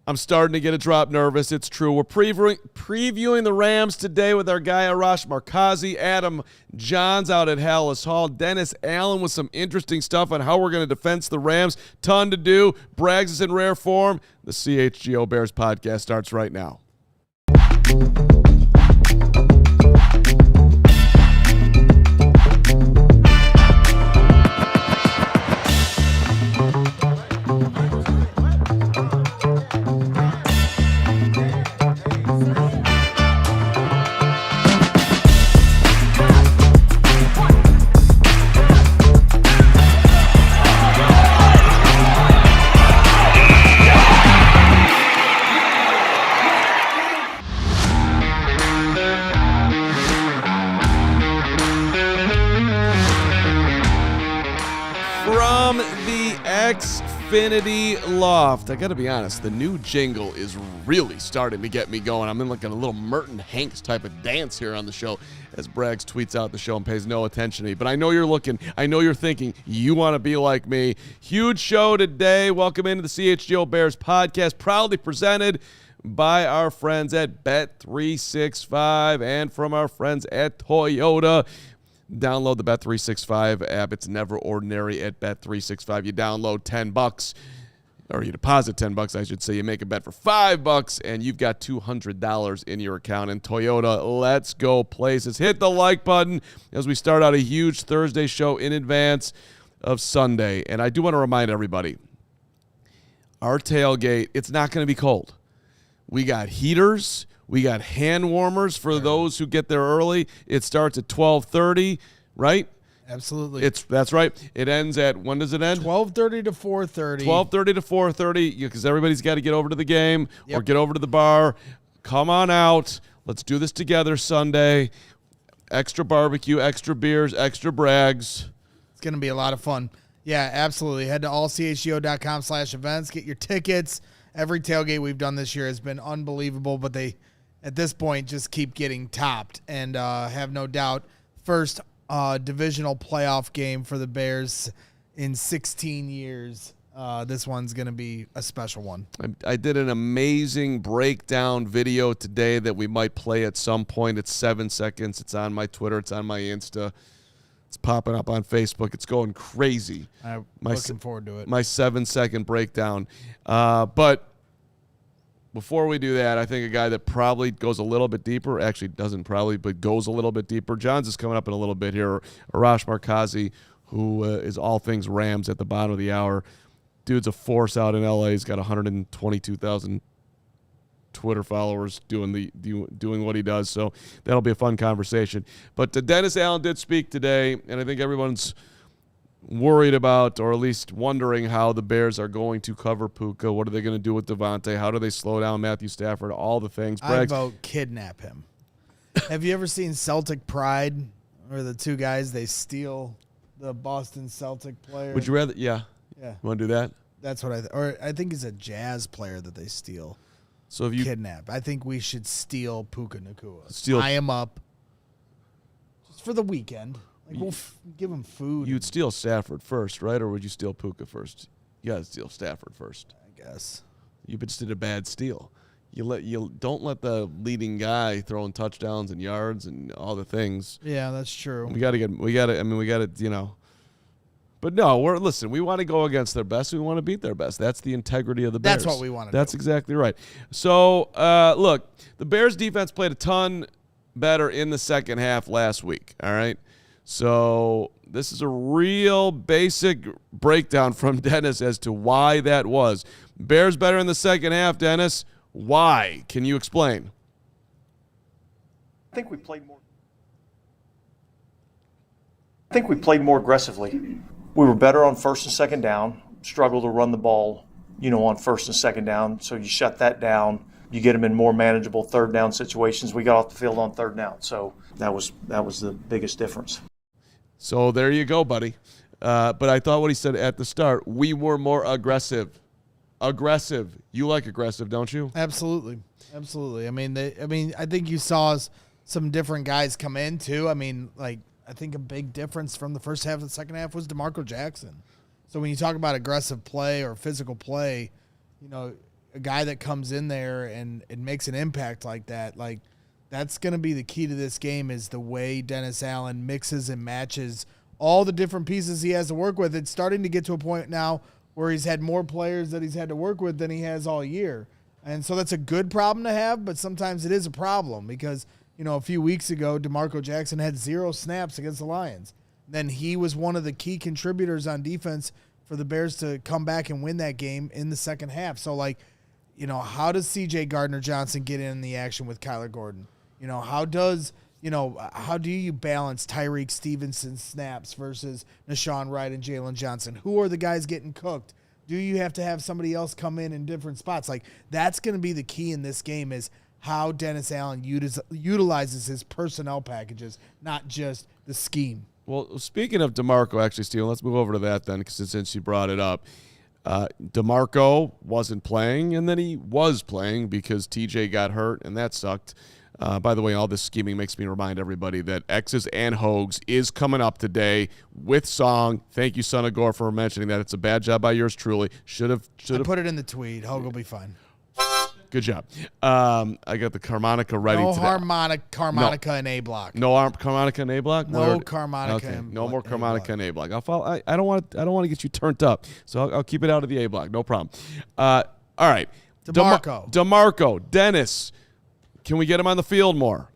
I'm starting to get a drop nervous. It's true. We're previewing the Rams today with our guy Arash Markazi, Adam Jahns out at Halas Hall, Dennis Allen with some interesting stuff on how we're going to defend the Rams. Ton to do. Braggs is in rare form. The CHGO Bears Podcast starts right now. From the Xfinity Loft. I got to be honest, the new jingle is really starting to get me going. I'm in like a little Merton Hanks type of dance here on the show as Braggs tweets out the show and pays no attention to me. But I know you're looking, I know you're thinking, you want to be like me. Huge show today. Welcome into the CHGO Bears Podcast, proudly presented by our friends at Bet365 and from our friends at Toyota. Download the Bet365 app. It's never ordinary at Bet365. You download $10, or you deposit $10, I should say. You make a bet for $5, and you've got $200 in your account. And Toyota, let's go places. Hit the like button as we start out a huge Thursday show in advance of Sunday. And I do want to remind everybody, our tailgate, it's not going to be cold. We got heaters. We got hand warmers for those who get there early. It starts at 12:30, right? Absolutely. That's right. It ends at, when does it end? 12:30 to 4:30. 12:30 to 4:30, because everybody's got to get over to the game or get over to the bar. Come on out. Let's do this together Sunday. Extra barbecue, extra beers, extra Braggs. It's going to be a lot of fun. Yeah, absolutely. Head to allchgo.com/events. Get your tickets. Every tailgate we've done this year has been unbelievable, but they, at this point, just keep getting topped. And have no doubt, first divisional playoff game for the Bears in 16 years. This one's going to be a special one. I did an amazing breakdown video today that we might play at some point. It's 7 seconds. It's on my Twitter. It's on my Insta. It's popping up on Facebook. It's going crazy. I'm looking forward to it. My 7-second breakdown. But before we do that, I think a guy that probably goes a little bit deeper, actually doesn't probably, but goes a little bit deeper. Jahns is coming up in a little bit here. Arash Markazi, who is all things Rams at the bottom of the hour. Dude's a force out in L.A. He's got 122,000 Twitter followers doing what he does, so that'll be a fun conversation. But Dennis Allen did speak today, and I think everyone's worried about, or at least wondering, how the Bears are going to cover Puka. What are they going to do with Devontae? How do they slow down Matthew Stafford? All the things. I vote kidnap him. Have you ever seen Celtic Pride, where the two guys, they steal the Boston Celtic player? Would you rather? Yeah. Yeah. You want to do that? That's what or I think it's a Jazz player that they steal. So if you kidnap, I think we should steal Puka Nacua. Tie him up just for the weekend. Like we'll give him food. You'd steal Stafford first, right? Or would you steal Puka first? You got to steal Stafford first. I guess. You just did a bad steal. You don't let the leading guy throwing touchdowns and yards and all the things. Yeah, that's true. We got to, you know. But no, we want to go against their best. We want to beat their best. That's the integrity of the Bears. That's what we want to do. That's exactly right. So, look, the Bears defense played a ton better in the second half last week, all right? So this is a real basic breakdown from Dennis as to why that was. Bears better in the second half, Dennis. Why? Can you explain? I think we played more aggressively. We were better on first and second down, struggled to run the ball, on first and second down. So you shut that down. You get them in more manageable third down situations. We got off the field on third down. So that was the biggest difference. So there you go, buddy. But I thought what he said at the start, we were more aggressive. Aggressive. You like aggressive, don't you? Absolutely. I mean, I think you saw some different guys come in too. I think a big difference from the first half to the second half was DeMarco Jackson. So when you talk about aggressive play or physical play, a guy that comes in there and makes an impact like that, like that's going to be the key to this game is the way Dennis Allen mixes and matches all the different pieces he has to work with. It's starting to get to a point now where he's had more players that he's had to work with than he has all year. And so that's a good problem to have, but sometimes it is a problem because, a few weeks ago, DeMarco Jackson had 0 snaps against the Lions. Then he was one of the key contributors on defense for the Bears to come back and win that game in the second half. So, how does C.J. Gardner-Johnson get in the action with Kyler Gordon? How do you balance Tyreek Stevenson's snaps versus Nashawn Wright and Jaylon Johnson? Who are the guys getting cooked? Do you have to have somebody else come in different spots? That's going to be the key in this game is how Dennis Allen utilizes his personnel packages, not just the scheme. Well, speaking of DeMarco, actually, Steven, let's move over to that then, because since you brought it up. DeMarco wasn't playing, and then he was playing because TJ got hurt, and that sucked. By the way, all this scheming makes me remind everybody that X's and Hogs is coming up today with song. Thank you, Son of Gore, for mentioning that. It's a bad job by yours truly. Should have put it in the tweet. Hogue will be fine. Good job. I got the harmonica ready. No harmonica in A block. No harmonica in A block. No harmonica. Okay. No more harmonica in A block. I'll follow. I don't want to get you turned up, so I'll keep it out of the A block. No problem. All right. DeMarco. Dennis. Can we get him on the field more?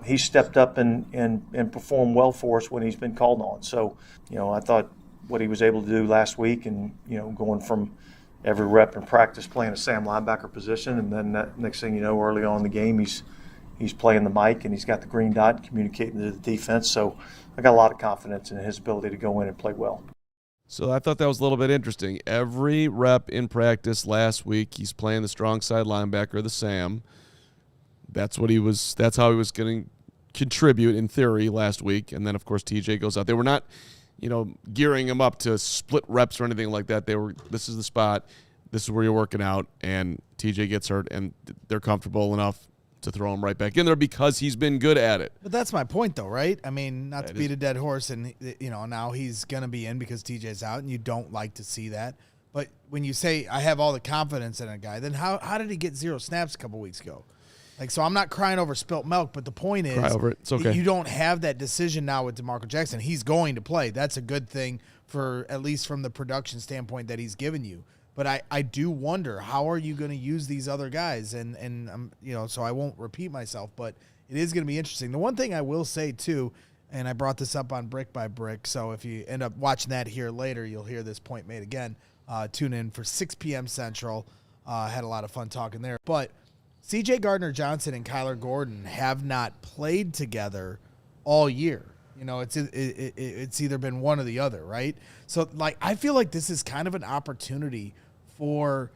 He stepped up and performed well for us when he's been called on. So, I thought what he was able to do last week and, going from every rep in practice playing a Sam linebacker position, and then next thing you know, early on in the game, he's playing the mic and he's got the green dot communicating to the defense. So I got a lot of confidence in his ability to go in and play well. So I thought that was a little bit interesting. Every rep in practice last week, he's playing the strong side linebacker, the Sam. That's how he was going to contribute in theory last week. And then, of course, TJ goes out. They were not, gearing him up to split reps or anything like that. This is the spot. This is where you're working out. And TJ gets hurt, and they're comfortable enough to throw him right back in there because he's been good at it. But that's my point, though, right? I mean, not to beat a dead horse, and, now he's going to be in because TJ's out, and you don't like to see that. But when you say, I have all the confidence in a guy, then how did he get 0 snaps a couple weeks ago? So I'm not crying over spilt milk, but the point is, cry over it. It's okay. You don't have that decision now with DeMarco Jackson. He's going to play. That's a good thing for at least from the production standpoint that he's given you. But I do wonder, how are you going to use these other guys? And so I won't repeat myself, but it is going to be interesting. The one thing I will say too, and I brought this up on Brick by Brick, so if you end up watching that here later, you'll hear this point made again. Tune in for 6 p.m. Central. Had a lot of fun talking there, but C.J. Gardner-Johnson and Kyler Gordon have not played together all year. It's either been one or the other, right? So, I feel like this is kind of an opportunity for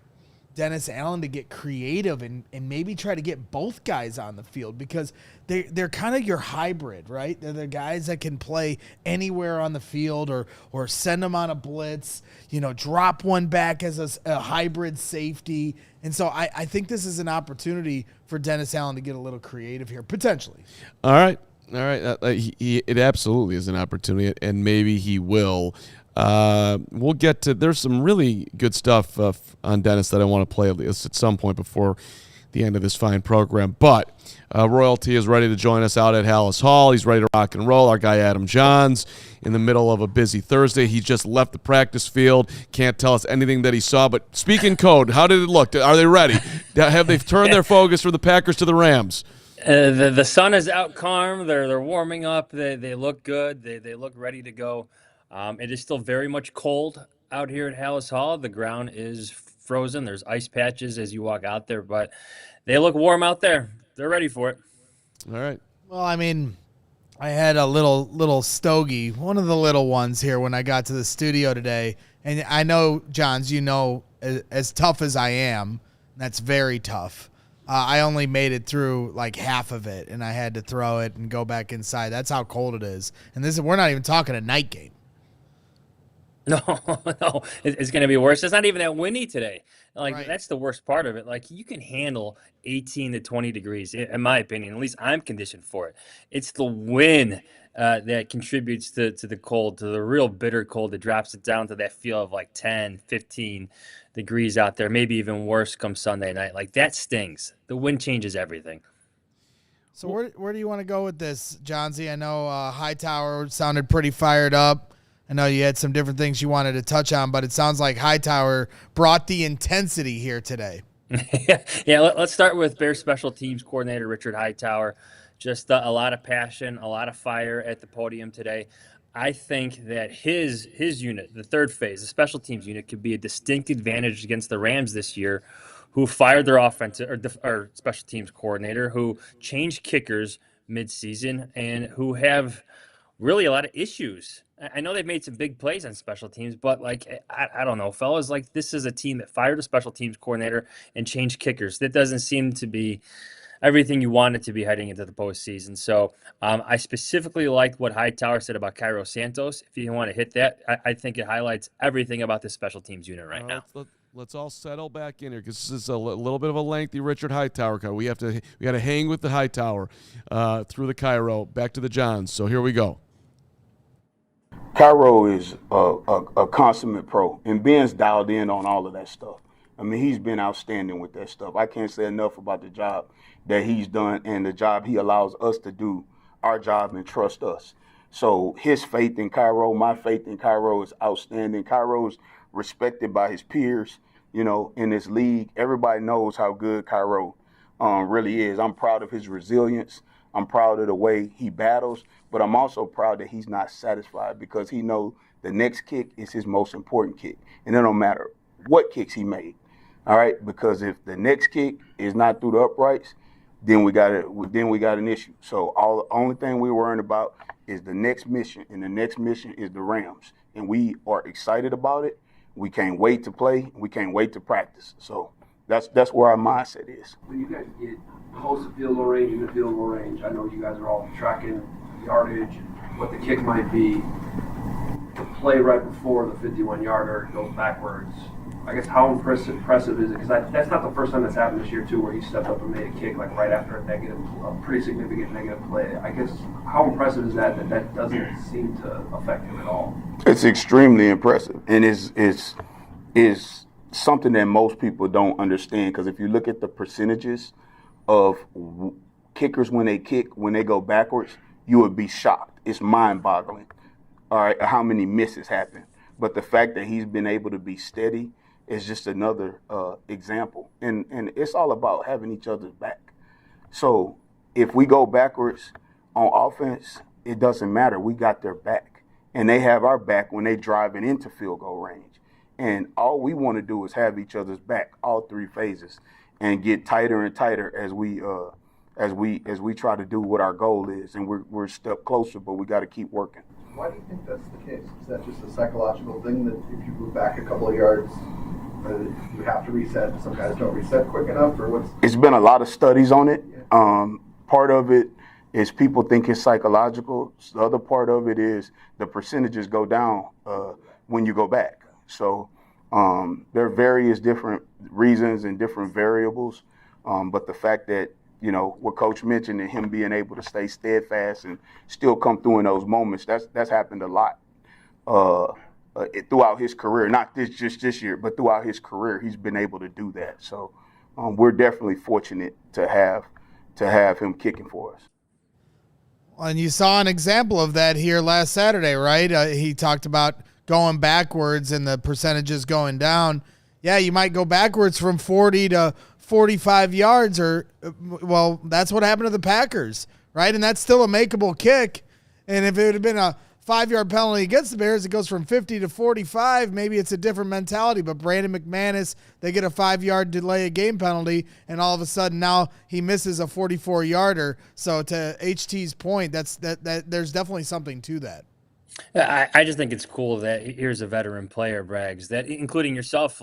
Dennis Allen to get creative and maybe try to get both guys on the field because they're kind of your hybrid, right? They're the guys that can play anywhere on the field or send them on a blitz, drop one back as a hybrid safety. And so I think this is an opportunity for Dennis Allen to get a little creative here, potentially. All right. It absolutely is an opportunity, and maybe he will. We'll get to – there's some really good stuff on Dennis that I want to play at least at some point before the end of this fine program. But Royalty is ready to join us out at Halas Hall. He's ready to rock and roll. Our guy Adam Jahns in the middle of a busy Thursday. He just left the practice field. Can't tell us anything that he saw. But speak in code. How did it look? Are they ready? Have they turned their focus from the Packers to the Rams? The sun is out, Carm. They're warming up. They look good. They look ready to go. It is still very much cold out here at Halas Hall. The ground is frozen. There's ice patches as you walk out there, but they look warm out there. They're ready for it. All right. Well, I mean, I had a little stogie, one of the little ones here when I got to the studio today. And I know, Jahns, as tough as I am, that's very tough. I only made it through like half of it, and I had to throw it and go back inside. That's how cold it is. And we're not even talking a night game. No, it's going to be worse. It's not even that windy today. Right. That's the worst part of it. You can handle 18 to 20 degrees, in my opinion. At least I'm conditioned for it. It's the wind that contributes to the cold, to the real bitter cold that drops it down to that feel of 10, 15. degrees out there, maybe even worse come Sunday night. Like, that stings. The wind changes everything. So where do you want to go with this, Johnsy? I know Hightower sounded pretty fired up. I know you had some different things you wanted to touch on, but it sounds like Hightower brought the intensity here today. Yeah, let's start with Bears special teams coordinator Richard Hightower. Just a lot of passion, a lot of fire at the podium today. I think that his unit, the third phase, the special teams unit, could be a distinct advantage against the Rams this year, who fired their offensive or special teams coordinator, who changed kickers midseason, and who have really a lot of issues. I know they've made some big plays on special teams, but I don't know, fellas, like, this is a team that fired a special teams coordinator and changed kickers. That doesn't seem to be everything you want it to be heading into the postseason. So I specifically liked what Hightower said about Cairo Santos. If you want to hit that, I think it highlights everything about this special teams unit right now. Let's all settle back in here, because this is a little bit of a lengthy Richard Hightower cut. We got to hang with the Hightower through the Cairo back to the Jahns. So here we go. Cairo is a consummate pro, and Ben's dialed in on all of that stuff. I mean, he's been outstanding with that stuff. I can't say enough about the job that he's done and the job he allows us to do, our job, and trust us. So his faith in Cairo, my faith in Cairo is outstanding. Cairo is respected by his peers, in this league. Everybody knows how good Cairo really is. I'm proud of his resilience. I'm proud of the way he battles, but I'm also proud that he's not satisfied, because he knows the next kick is his most important kick. And it don't matter what kicks he made, all right? Because if the next kick is not through the uprights, then we got an issue. So the only thing we're worrying about is the next mission, and the next mission is the Rams. And we are excited about it. We can't wait to play. We can't wait to practice. So that's where our mindset is. When you guys get close to field goal range and the field goal range, I know you guys are all tracking yardage, what the kick might be. The play right before the 51-yarder goes backwards. I guess how impressive is it? Because that's not the first time that's happened this year, too, where he stepped up and made a kick right after a pretty significant negative play. I guess how impressive is that doesn't seem to affect him at all? It's extremely impressive, and is something that most people don't understand, because if you look at the percentages of kickers when they go backwards, you would be shocked. It's mind-boggling, all right, how many misses happen. But the fact that he's been able to be steady is just another example. And it's all about having each other's back. So if we go backwards on offense, it doesn't matter. We got their back. And they have our back when they driving into field goal range. And all we want to do is have each other's back, all three phases, and get tighter and tighter as we try to do what our goal is. And we're a step closer, but we got to keep working. Why do you think that's the case? Is that just a psychological thing that if you move back a couple of yards, you have to reset? Some guys don't reset quick enough, or what's? It's been a lot of studies on it. Part of it is people think it's psychological. The other part of it is the percentages go down when you go back. So there are various different reasons and different variables, but the fact that what Coach mentioned, and him being able to stay steadfast and still come through in those moments, that's happened a lot throughout his career. Not just this year, but throughout his career, he's been able to do that. So we're definitely fortunate to have him kicking for us. And you saw an example of that here last Saturday, right? He talked about going backwards and the percentages going down. Yeah, you might go backwards from 40 to 45 yards, well, that's what happened to the Packers, right? And that's still a makeable kick. And if it would have been a 5-yard penalty against the Bears, it goes from 50 to 45. Maybe it's a different mentality. But Brandon McManus, they get a 5-yard delay of game penalty, and all of a sudden now he misses a 44-yarder. So to HT's point, that there's definitely something to that. I just think it's cool that here's a veteran player, Braggs, that including yourself,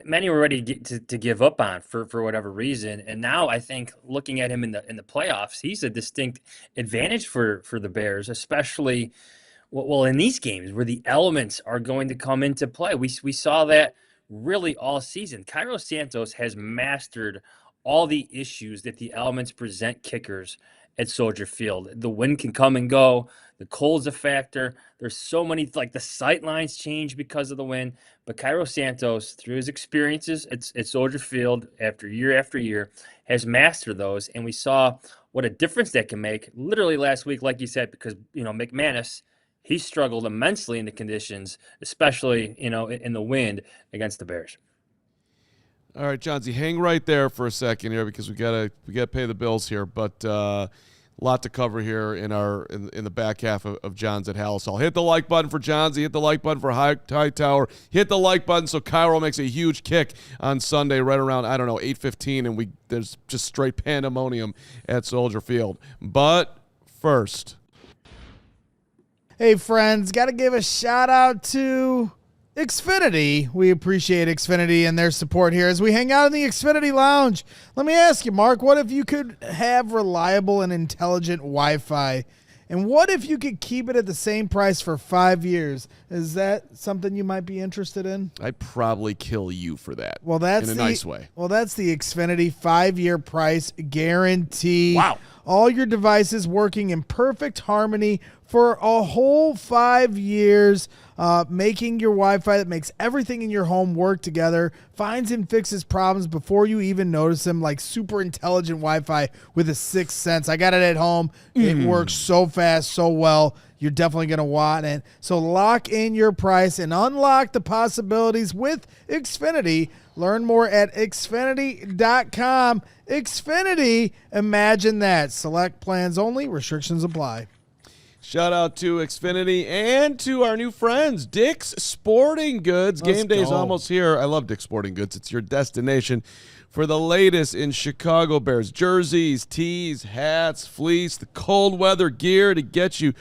many were ready to give up on for whatever reason. And now I think looking at him in the playoffs, he's a distinct advantage for the Bears, especially in these games where the elements are going to come into play. We saw that really all season. Cairo Santos has mastered all the issues that the elements present kickers at Soldier Field. The wind can come and go. The cold's a factor. There's so many, like the sight lines change because of the wind. But Cairo Santos, through his experiences at Soldier Field after year, has mastered those. And we saw what a difference that can make literally last week, like you said, because, McManus, he struggled immensely in the conditions, especially, in the wind against the Bears. All right, Johnsy, hang right there for a second here because we gotta pay the bills here, but a lot to cover here in the back half of Jahns at Halas Hall. Hit the like button for Johnsy. Hit the like button for Hightower. Hit the like button so Cairo makes a huge kick on Sunday right around 8:15, and there's just straight pandemonium at Soldier Field. But first, hey friends, got to give a shout out to Xfinity. We appreciate Xfinity and their support here as we hang out in the Xfinity Lounge. Let me ask you, Mark, what if you could have reliable and intelligent Wi-Fi? And what if you could keep it at the same price for 5 years? Is that something you might be interested in? I'd probably kill you for that. Well, that's in a nice way. Well, that's the Xfinity 5-year price guarantee. Wow. All your devices working in perfect harmony for a whole 5 years, making your Wi-Fi that makes everything in your home work together, finds and fixes problems before you even notice them, like super intelligent Wi-Fi with a sixth sense. I got it at home. It works so fast, so well. You're definitely going to want it. So lock in your price and unlock the possibilities with Xfinity. Learn more at Xfinity.com. Xfinity, imagine that. Select plans only. Restrictions apply. Shout out to Xfinity and to our new friends, Dick's Sporting Goods. Game day is almost here. I love Dick's Sporting Goods. It's your destination for the latest in Chicago Bears jerseys, tees, hats, fleece, the cold weather gear to get you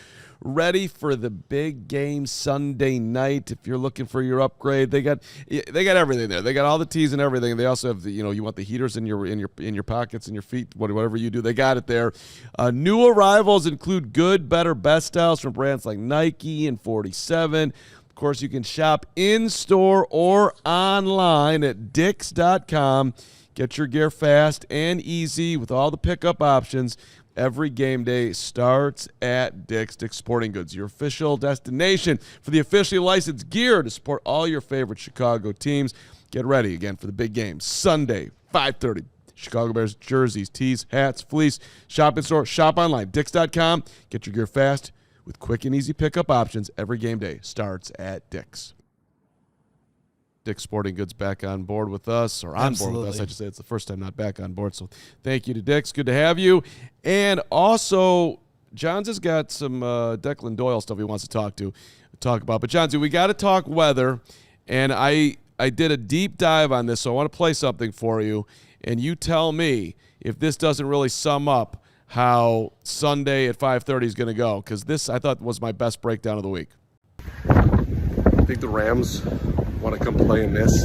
ready for the big game Sunday night. If you're looking for your upgrade, they got everything there. They got all the tees and everything. They also have the, you want the heaters in your pockets and your feet, whatever you do, they got it there. New arrivals include good, better, best styles from brands like Nike and 47. Of course, you can shop in store or online at Dicks.com. Get your gear fast and easy with all the pickup options. Every game day starts at Dick's Sporting Goods, your official destination for the officially licensed gear to support all your favorite Chicago teams. Get ready again for the big game Sunday, 5:30. Chicago Bears jerseys, tees, hats, fleece. Shop in store, shop online. Dicks.com. Get your gear fast with quick and easy pickup options. Every game day starts at Dick's. Dick's Sporting Goods back on board with us, or on board with us, I should say. It's the first time not back on board, so thank you to Dick's. Good to have you. And also, Jahns has got some Declan Doyle stuff he wants to talk about. But, Jahns, we got to talk weather, and I did a deep dive on this, so I want to play something for you, and you tell me if this doesn't really sum up how Sunday at 5:30 is going to go, because this, I thought, was my best breakdown of the week. I think the Rams want to come play in this.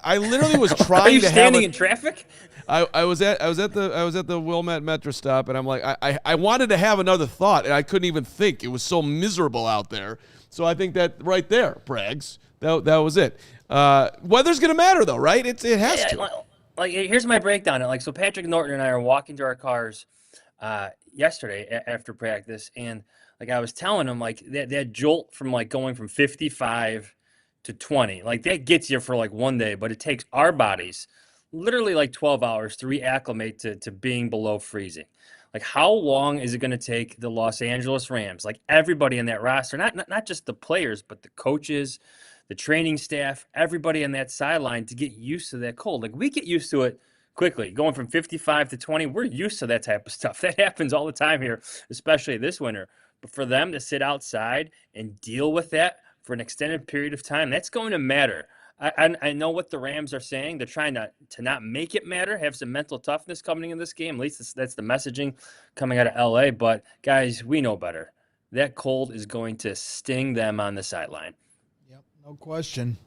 I literally was trying Are you to standing have in traffic? I was at the Wilmette Metro stop, and I'm like, I wanted to have another thought, and I couldn't even think. It was so miserable out there. So I think that right there, Braggs, that was it. Weather's gonna matter though, right? It has to. Like, here's my breakdown. So Patrick Norton and I are walking to our cars yesterday after practice, and I was telling him that jolt from going from 55 to 20, that gets you for one day, but it takes our bodies literally 12 hours to reacclimate to being below freezing. How long is it going to take the Los Angeles Rams, everybody in that roster, not just the players, but the coaches, the training staff, everybody on that sideline to get used to that cold? We get used to it quickly. Going from 55 to 20, we're used to that type of stuff. That happens all the time here, especially this winter. But for them to sit outside and deal with that for an extended period of time, that's going to matter. I know what the Rams are saying. They're trying to not make it matter, have some mental toughness coming in this game. At least that's the messaging coming out of LA. But, guys, we know better. That cold is going to sting them on the sideline. Yep, No question.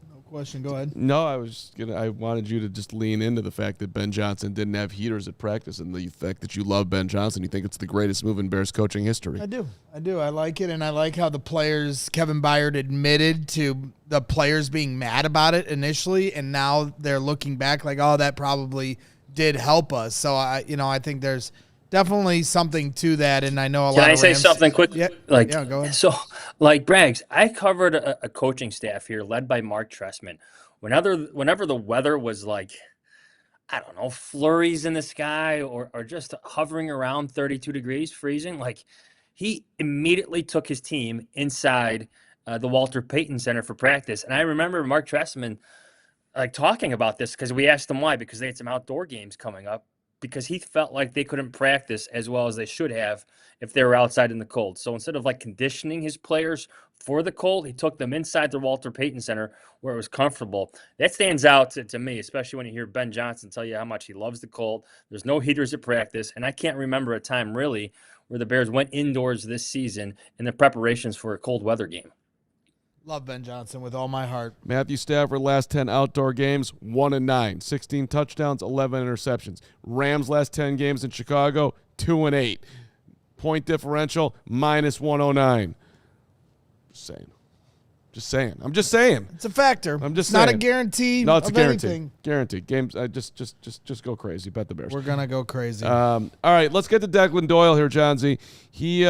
Go ahead. No, I wanted you to just lean into the fact that Ben Johnson didn't have heaters at practice, and the fact that you love Ben Johnson. You think it's the greatest move in Bears coaching history. I do. I like it, and I like how the players, Kevin Byard admitted to the players being mad about it initially, and now they're looking back like, oh, that probably did help us. So I think there's definitely something to that, and I know a lot of Can I say Rams, something quick? Yeah, go ahead. So, Braggs, I covered a coaching staff here led by Mark Trestman. Whenever the weather was like, I don't know, flurries in the sky or just hovering around 32 degrees, freezing, like he immediately took his team inside the Walter Payton Center for practice. And I remember Mark Trestman like talking about this because we asked him why, because they had some outdoor games coming up, because he felt like they couldn't practice as well as they should have if they were outside in the cold. So instead of like conditioning his players for the cold, he took them inside the Walter Payton Center where it was comfortable. That stands out to me, especially when you hear Ben Johnson tell you how much he loves the cold. There's no heaters at practice, and I can't remember a time really where the Bears went indoors this season in the preparations for a cold weather game. Love Ben Johnson with all my heart. Matthew Stafford, last 10 outdoor games, 1-9, 16 touchdowns, 11 interceptions. Rams last 10 games in Chicago, 2-8. Point differential, -109. Just saying. I'm just saying. It's a factor. I'm just it's not saying. a guarantee. No, it's a of guarantee. anything. Guaranteed. Games. Just go crazy. Bet the Bears. We're gonna go crazy. All right, let's get to Declan Doyle here, Johnsy. He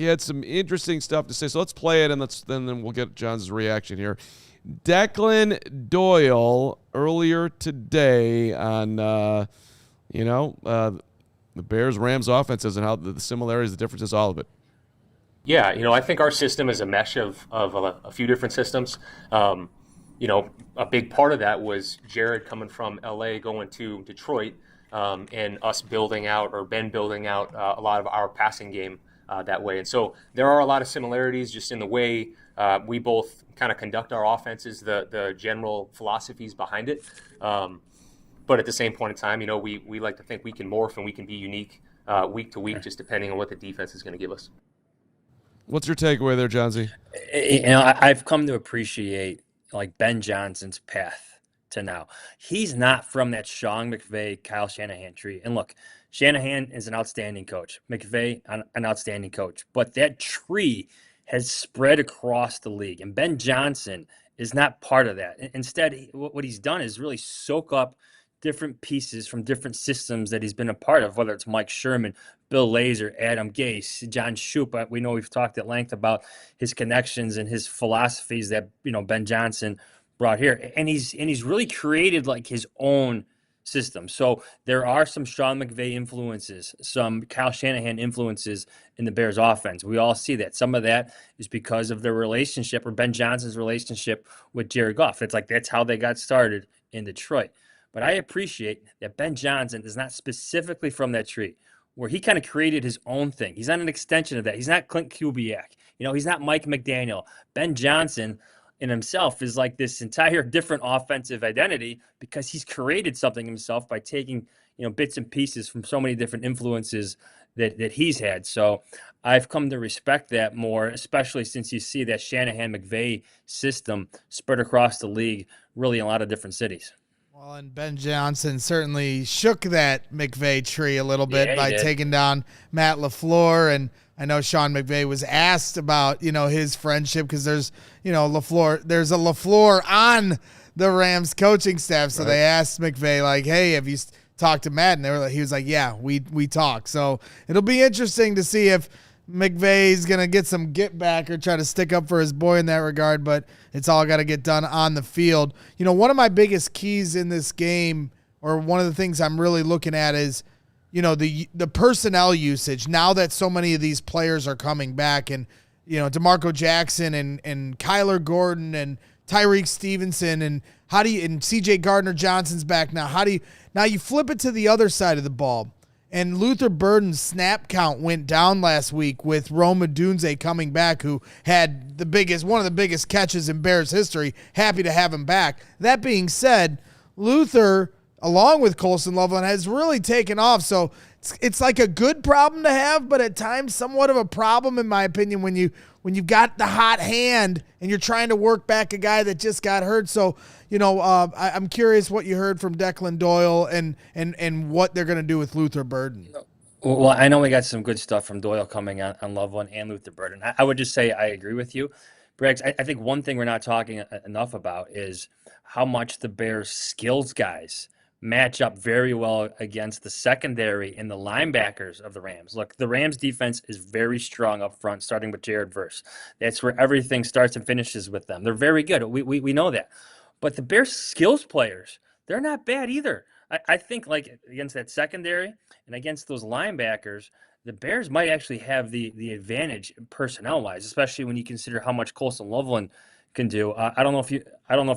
had some interesting stuff to say, so let's play it, and then we'll get John's reaction here. Declan Doyle earlier today on the Bears-Rams offenses and how the similarities, the differences, all of it. Yeah, I think our system is a mesh of a few different systems. A big part of that was Jared coming from LA going to Detroit, and us building out, or Ben building out a lot of our passing game that way. And so there are a lot of similarities just in the way we both kind of conduct our offenses, the general philosophies behind it. But at the same point in time, we like to think we can morph and we can be unique week to week, just depending on what the defense is going to give us. What's your takeaway there, Johnsy? I've come to appreciate like Ben Johnson's path to now. He's not from that Sean McVay, Kyle Shanahan tree. And look, Shanahan is an outstanding coach. McVay, an outstanding coach. But that tree has spread across the league. And Ben Johnson is not part of that. Instead, what he's done is really soak up different pieces from different systems that he's been a part of, whether it's Mike Sherman, Bill Lazor, Adam Gase, John Shoup. We know we've talked at length about his connections and his philosophies that Ben Johnson brought here. And he's really created like his own system. So there are some Sean McVay influences, some Kyle Shanahan influences in the Bears offense. We all see that. Some of that is because of their relationship, or Ben Johnson's relationship with Jared Goff. It's like that's how they got started in Detroit. But I appreciate that Ben Johnson is not specifically from that tree, where he kind of created his own thing. He's not an extension of that. He's not Clint Kubiak. He's not Mike McDaniel. Ben Johnson in himself is like this entire different offensive identity because he's created something himself by taking, bits and pieces from so many different influences that he's had. So I've come to respect that more, especially since you see that Shanahan-McVay system spread across the league really in a lot of different cities. Well, and Ben Johnson certainly shook that McVay tree a little bit by taking down Matt LaFleur. And I know Sean McVay was asked about, his friendship because there's, there's a LaFleur on the Rams coaching staff. So they asked McVay, like, hey, have you talked to Matt? And he was like, yeah, we talk. So it'll be interesting to see if McVay's going to get some get back or try to stick up for his boy in that regard, but it's all got to get done on the field. One of my biggest keys in this game, or one of the things I'm really looking at is, the personnel usage now that so many of these players are coming back, and, DeMarco Jackson and Kyler Gordon and Tyreek Stevenson and CJ Gardner-Johnson's back now. Now you flip it to the other side of the ball. And Luther Burden's snap count went down last week with Rome Odunze coming back, who had one of the biggest catches in Bears history. Happy to have him back. That being said, Luther, along with Colson Loveland, has really taken off. So it's like a good problem to have, but at times somewhat of a problem, in my opinion, when you when you've got the hot hand and you're trying to work back a guy that just got hurt. So, I'm curious what you heard from Declan Doyle and what they're going to do with Luther Burden. Well, I know we got some good stuff from Doyle coming on Loveland and Luther Burden. I would just say I agree with you. Briggs, I think one thing we're not talking enough about is how much the Bears' skills guys match up very well against the secondary and the linebackers of the Rams. Look, the Rams defense is very strong up front, starting with Jared Verse. That's where everything starts and finishes with them. They're very good. We know that. But the Bears' skills players, they're not bad either. I think like against that secondary and against those linebackers, the Bears might actually have the advantage personnel-wise, especially when you consider how much Colston Loveland can do. I don't know if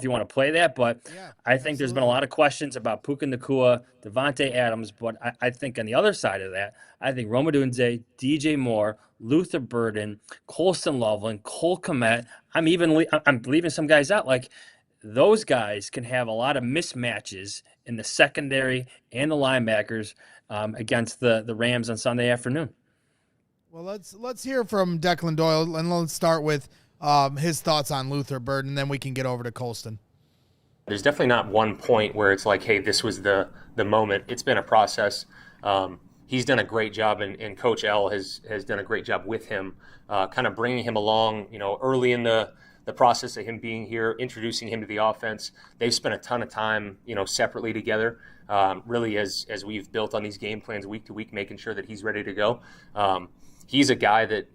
you want to play that, but yeah, I think there's been a lot of questions about Puka Nacua, Devontae Adams, but I think on the other side of that, I think Rome Odunze, DJ Moore, Luther Burden, Colston Loveland, Cole Kmet. I'm leaving some guys out. Like those guys can have a lot of mismatches in the secondary and the linebackers against the Rams on Sunday afternoon. Well, let's hear from Declan Doyle, and let's start with his thoughts on Luther Burden, then we can get over to Colston. There's definitely not one point where it's like, hey, this was the moment. It's been a process. He's done a great job, and Coach L has done a great job with him, kind of bringing him along, early in the process of him being here, introducing him to the offense. They've spent a ton of time, separately together, really as we've built on these game plans week to week, making sure that he's ready to go. He's a guy that,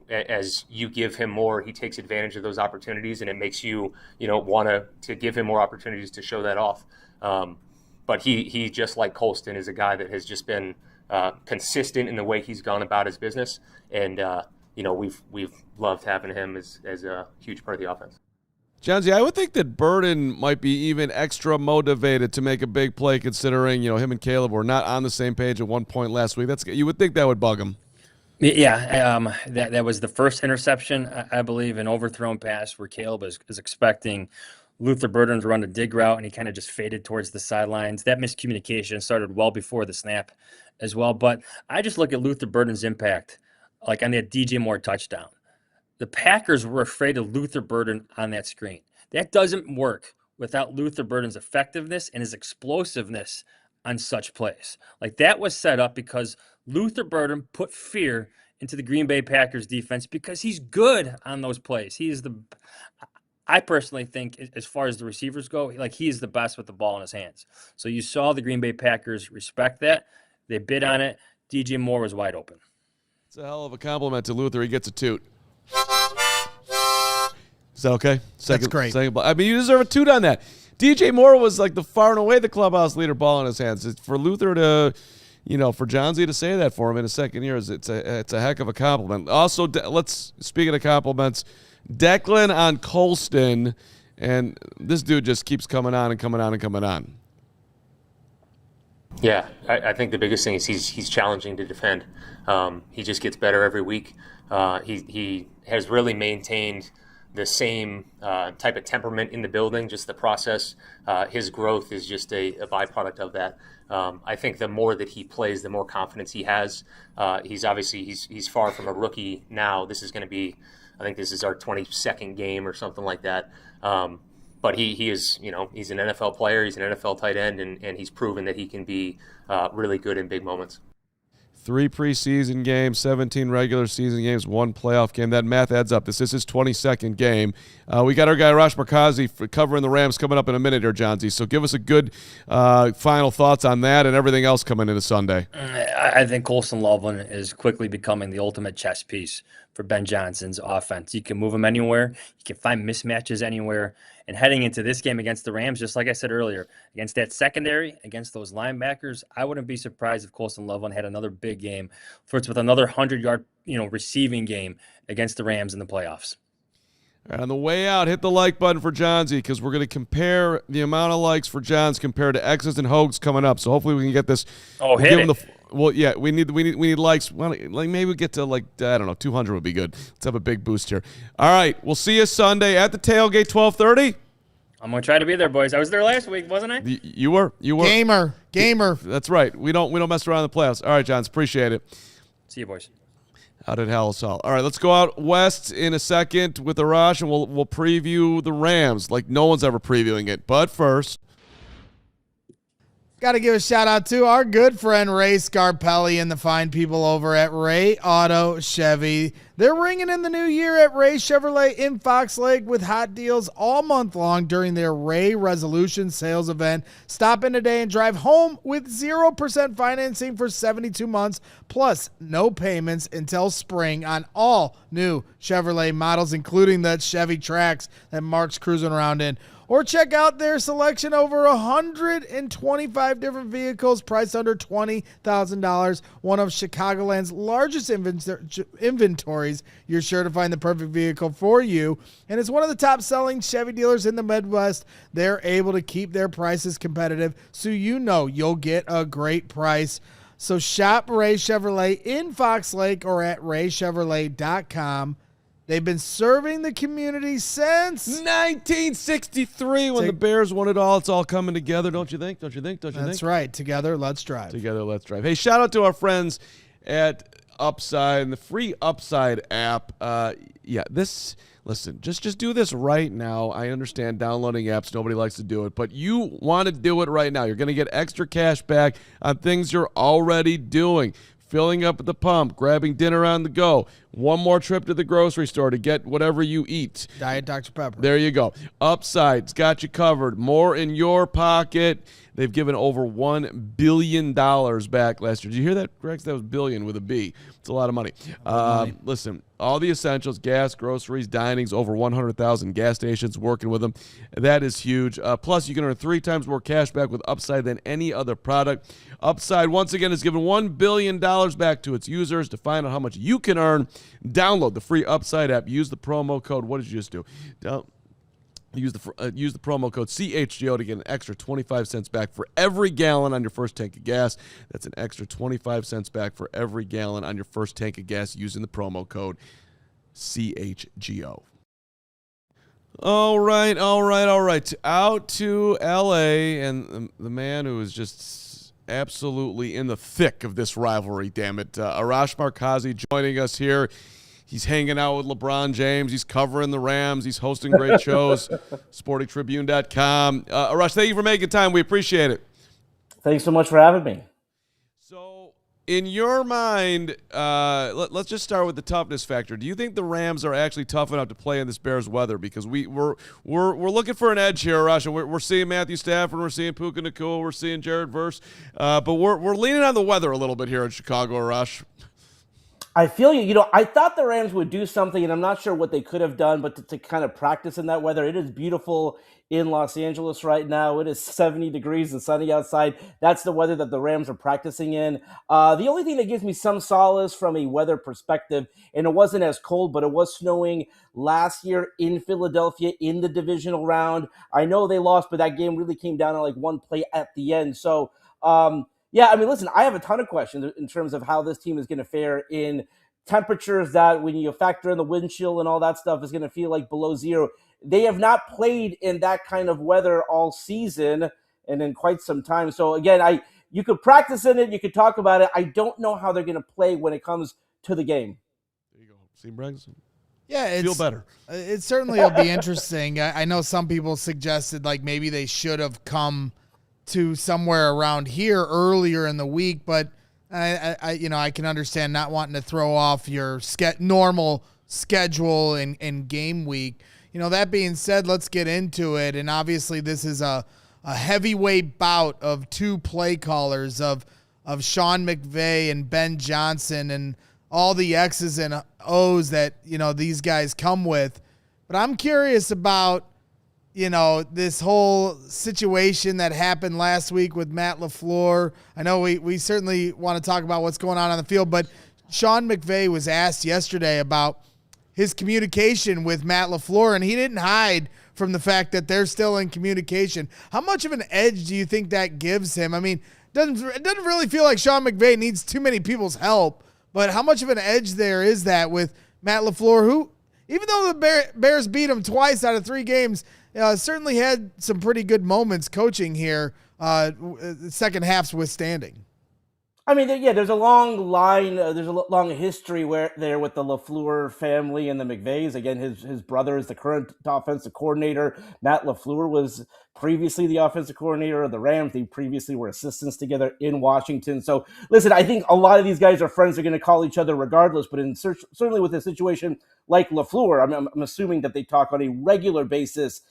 as you give him more, he takes advantage of those opportunities, and it makes you, want to give him more opportunities to show that off. But he just like Colston is a guy that has just been consistent in the way he's gone about his business. And, we've loved having him as a huge part of the offense. Jahns, I would think that Burden might be even extra motivated to make a big play, considering, him and Caleb were not on the same page at one point last week. You would think that would bug him. Yeah, that was the first interception, I believe, an overthrown pass where Caleb is expecting Luther Burden to run a dig route, and he kind of just faded towards the sidelines. That miscommunication started well before the snap as well. But I just look at Luther Burden's impact, like on that DJ Moore touchdown. The Packers were afraid of Luther Burden on that screen. That doesn't work without Luther Burden's effectiveness and his explosiveness on such plays. Like that was set up because Luther Burden put fear into the Green Bay Packers defense because he's good on those plays. I personally think, as far as the receivers go, like he is the best with the ball in his hands. So you saw the Green Bay Packers respect that. They bid on it. DJ Moore was wide open. It's a hell of a compliment to Luther. He gets a toot. Is that okay? That's great. You deserve a toot on that. DJ Moore was like the far and away the clubhouse leader, ball in his hands. It's for Luther to, for Johnsy to say that for him in his second year, it's a heck of a compliment. Also, speaking of compliments, Declan on Colston, and this dude just keeps coming on and coming on and coming on. Yeah, I think the biggest thing is he's challenging to defend. He just gets better every week. He has really maintained the same type of temperament in the building, just the process. His growth is just a byproduct of that. I think the more that he plays, the more confidence he has. He's far from a rookie now. This is going to be, I think this is our 22nd game or something like that. But he is, he's an NFL player. He's an NFL tight end, and he's proven that he can be really good in big moments. 3 preseason games, 17 regular season games, 1 playoff game. That math adds up. This is his 22nd game. We got our guy Arash Markazi for covering the Rams coming up in a minute here, Johnsy. So give us a good final thoughts on that and everything else coming into Sunday. I think Colston Loveland is quickly becoming the ultimate chess piece for Ben Johnson's offense. You can move him anywhere. You can find mismatches anywhere. And heading into this game against the Rams, just like I said earlier, against that secondary, against those linebackers, I wouldn't be surprised if Colston Loveland had another big game, flirts with another 100-yard, receiving game against the Rams in the playoffs. All right, on the way out, hit the like button for Johnsy because we're going to compare the amount of likes for Jahns compared to X's and Hoges coming up. So hopefully we can get this. Oh, hit it. Well, yeah, we need likes. Well, like maybe we get to 200 would be good. Let's have a big boost here. All right, we'll see you Sunday at the tailgate, 12:30. I'm gonna try to be there, boys. I was there last week, wasn't I? You were. Gamer. That's right. We don't mess around in the playoffs. All right, Jahns, appreciate it. See you, boys. out at Halas Hall. All right, let's go out west in a second with Arash, and we'll preview the Rams like no one's ever previewing it. But first, got to give a shout out to our good friend Ray Scarpelli and the fine people over at Ray Auto Chevy. They're ringing in the new year at Ray Chevrolet in Fox Lake with hot deals all month long during their Ray Resolution sales event. Stop in today and drive home with 0% financing for 72 months, plus no payments until spring on all new Chevrolet models, including that Chevy Trax that Mark's cruising around in. Or check out their selection over 125 different vehicles priced under $20,000. One of Chicagoland's largest inventories. You're sure to find the perfect vehicle for you. And it's one of the top-selling Chevy dealers in the Midwest. They're able to keep their prices competitive, so you know you'll get a great price. So shop Ray Chevrolet in Fox Lake or at raychevrolet.com. They've been serving the community since 1963 when the Bears won it all. It's all coming together, don't you think? That's right. Together, let's drive. Hey, shout out to our friends at Upside and the free Upside app. Listen, just do this right now. I understand downloading apps, nobody likes to do it, but you want to do it right now. You're going to get extra cash back on things you're already doing. Filling up at the pump, grabbing dinner on the go, one more trip to the grocery store to get whatever you eat. Diet Dr. Pepper. There you go. Upside's got you covered. More in your pocket. They've given over $1 billion back last year. Did you hear that, Greg? That was billion with a B. It's a lot of money. Listen, all the essentials, gas, groceries, dinings, over 100,000 gas stations working with them. That is huge. Plus, you can earn 3 times more cash back with Upside than any other product. Upside, once again, has given $1 billion back to its users. To find out how much you can earn, download the free Upside app. Use the promo code. What did you just do? Use the promo code CHGO to get an extra 25 cents back for every gallon on your first tank of gas. That's an extra 25 cents back for every gallon on your first tank of gas using the promo code CHGO. All right. Out to L.A. and the man who is just absolutely in the thick of this rivalry, damn it. Arash Markazi joining us here. He's hanging out with LeBron James. He's covering the Rams. He's hosting great shows. SportingTribune.com. Arash, thank you for making time. We appreciate it. Thanks so much for having me. So, in your mind, let's just start with the toughness factor. Do you think the Rams are actually tough enough to play in this Bears weather? Because we're looking for an edge here, Arash. We're seeing Matthew Stafford. We're seeing Puka Nacua. We're seeing Jared Verse. But we're leaning on the weather a little bit here in Chicago, Arash. I feel you. You know, I thought the Rams would do something, and I'm not sure what they could have done, but to kind of practice in that weather. It is beautiful in Los Angeles right now. It is 70 degrees and sunny outside. That's the weather that the Rams are practicing in. The only thing that gives me some solace from a weather perspective, and it wasn't as cold, but it was snowing last year in Philadelphia in the divisional round. I know they lost, but that game really came down to like one play at the end. So, yeah, I mean, listen, I have a ton of questions in terms of how this team is going to fare in temperatures that when you factor in the wind chill and all that stuff is going to feel like below zero. They have not played in that kind of weather all season and in quite some time. So, again, you could practice in it. You could talk about it. I don't know how they're going to play when it comes to the game. There you go. See, Briggs? Yeah, feel better. It certainly will be interesting. I know some people suggested like maybe they should have come to somewhere around here earlier in the week, but I can understand not wanting to throw off your normal schedule and game week. You know, that being said, let's get into it. And obviously this is a heavyweight bout of 2 play callers of Sean McVay and Ben Johnson and all the X's and O's that, you know, these guys come with. But I'm curious about, you know, this whole situation that happened last week with Matt LaFleur. I know we certainly want to talk about what's going on the field, but Sean McVay was asked yesterday about his communication with Matt LaFleur, and he didn't hide from the fact that they're still in communication. How much of an edge do you think that gives him? I mean, it doesn't really feel like Sean McVay needs too many people's help, but how much of an edge there is that with Matt LaFleur, who, even though the Bears beat him twice out of 3 games, certainly had some pretty good moments coaching here, second half's withstanding. I mean, there's a long line. There's a long history there with the LaFleur family and the McVays. Again, his brother is the current offensive coordinator. Matt LaFleur was previously the offensive coordinator of the Rams. They previously were assistants together in Washington. So, listen, I think a lot of these guys are friends. They're going to call each other regardless. But certainly with a situation like LaFleur, I'm assuming that they talk on a regular basis.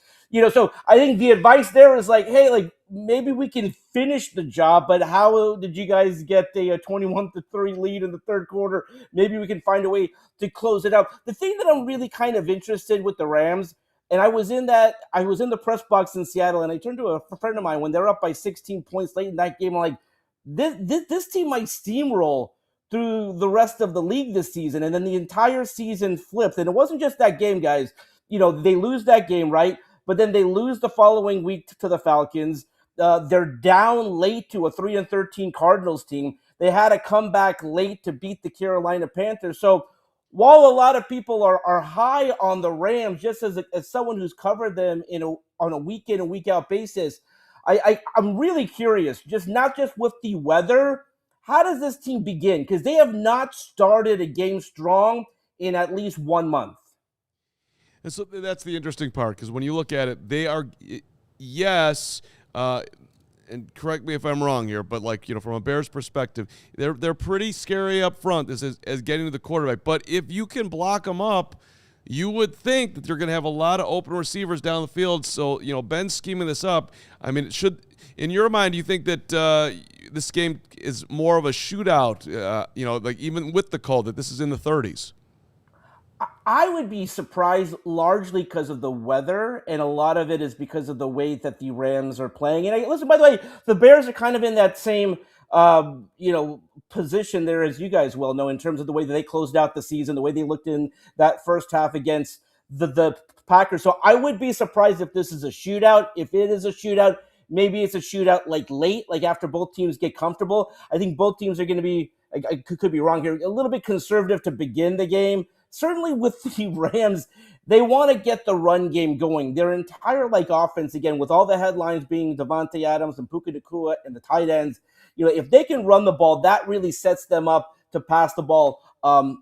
So I think the advice there is like, hey, like maybe we can finish the job, but how did you guys get a 21-3 lead in the third quarter? Maybe we can find a way to close it out. The thing that I'm really kind of interested with the Rams, and I was in the press box in Seattle, and I turned to a friend of mine when they're up by 16 points late in that game. I'm like, this team might steamroll through the rest of the league this season, and then the entire season flipped. And it wasn't just that game, guys. They lose that game, right? But then they lose the following week to the Falcons. They're down late to a 3-13 Cardinals team. They had to come back late to beat the Carolina Panthers. So while a lot of people are high on the Rams, just as someone who's covered them on a week in and week out basis, I'm really curious, not just with the weather, how does this team begin? Because they have not started a game strong in at least 1 month. And so that's the interesting part, because when you look at it, they are, yes, and correct me if I'm wrong here, but from a Bears perspective, they're pretty scary up front as getting to the quarterback. But if you can block them up, you would think that they're going to have a lot of open receivers down the field. So, Ben's scheming this up. I mean, in your mind, do you think that this game is more of a shootout, even with the call that this is in the 30s? I would be surprised largely because of the weather, and a lot of it is because of the way that the Rams are playing. And listen, by the way, the Bears are kind of in that same, position there, as you guys well know, in terms of the way that they closed out the season, the way they looked in that first half against the Packers. So I would be surprised if this is a shootout. If it is a shootout, maybe it's a shootout late, after both teams get comfortable. I think both teams are going to be, I could be wrong here, a little bit conservative to begin the game. Certainly with the Rams, they want to get the run game going. Their entire offense, again, with all the headlines being Davante Adams and Puka Nacua and the tight ends, if they can run the ball, that really sets them up to pass the ball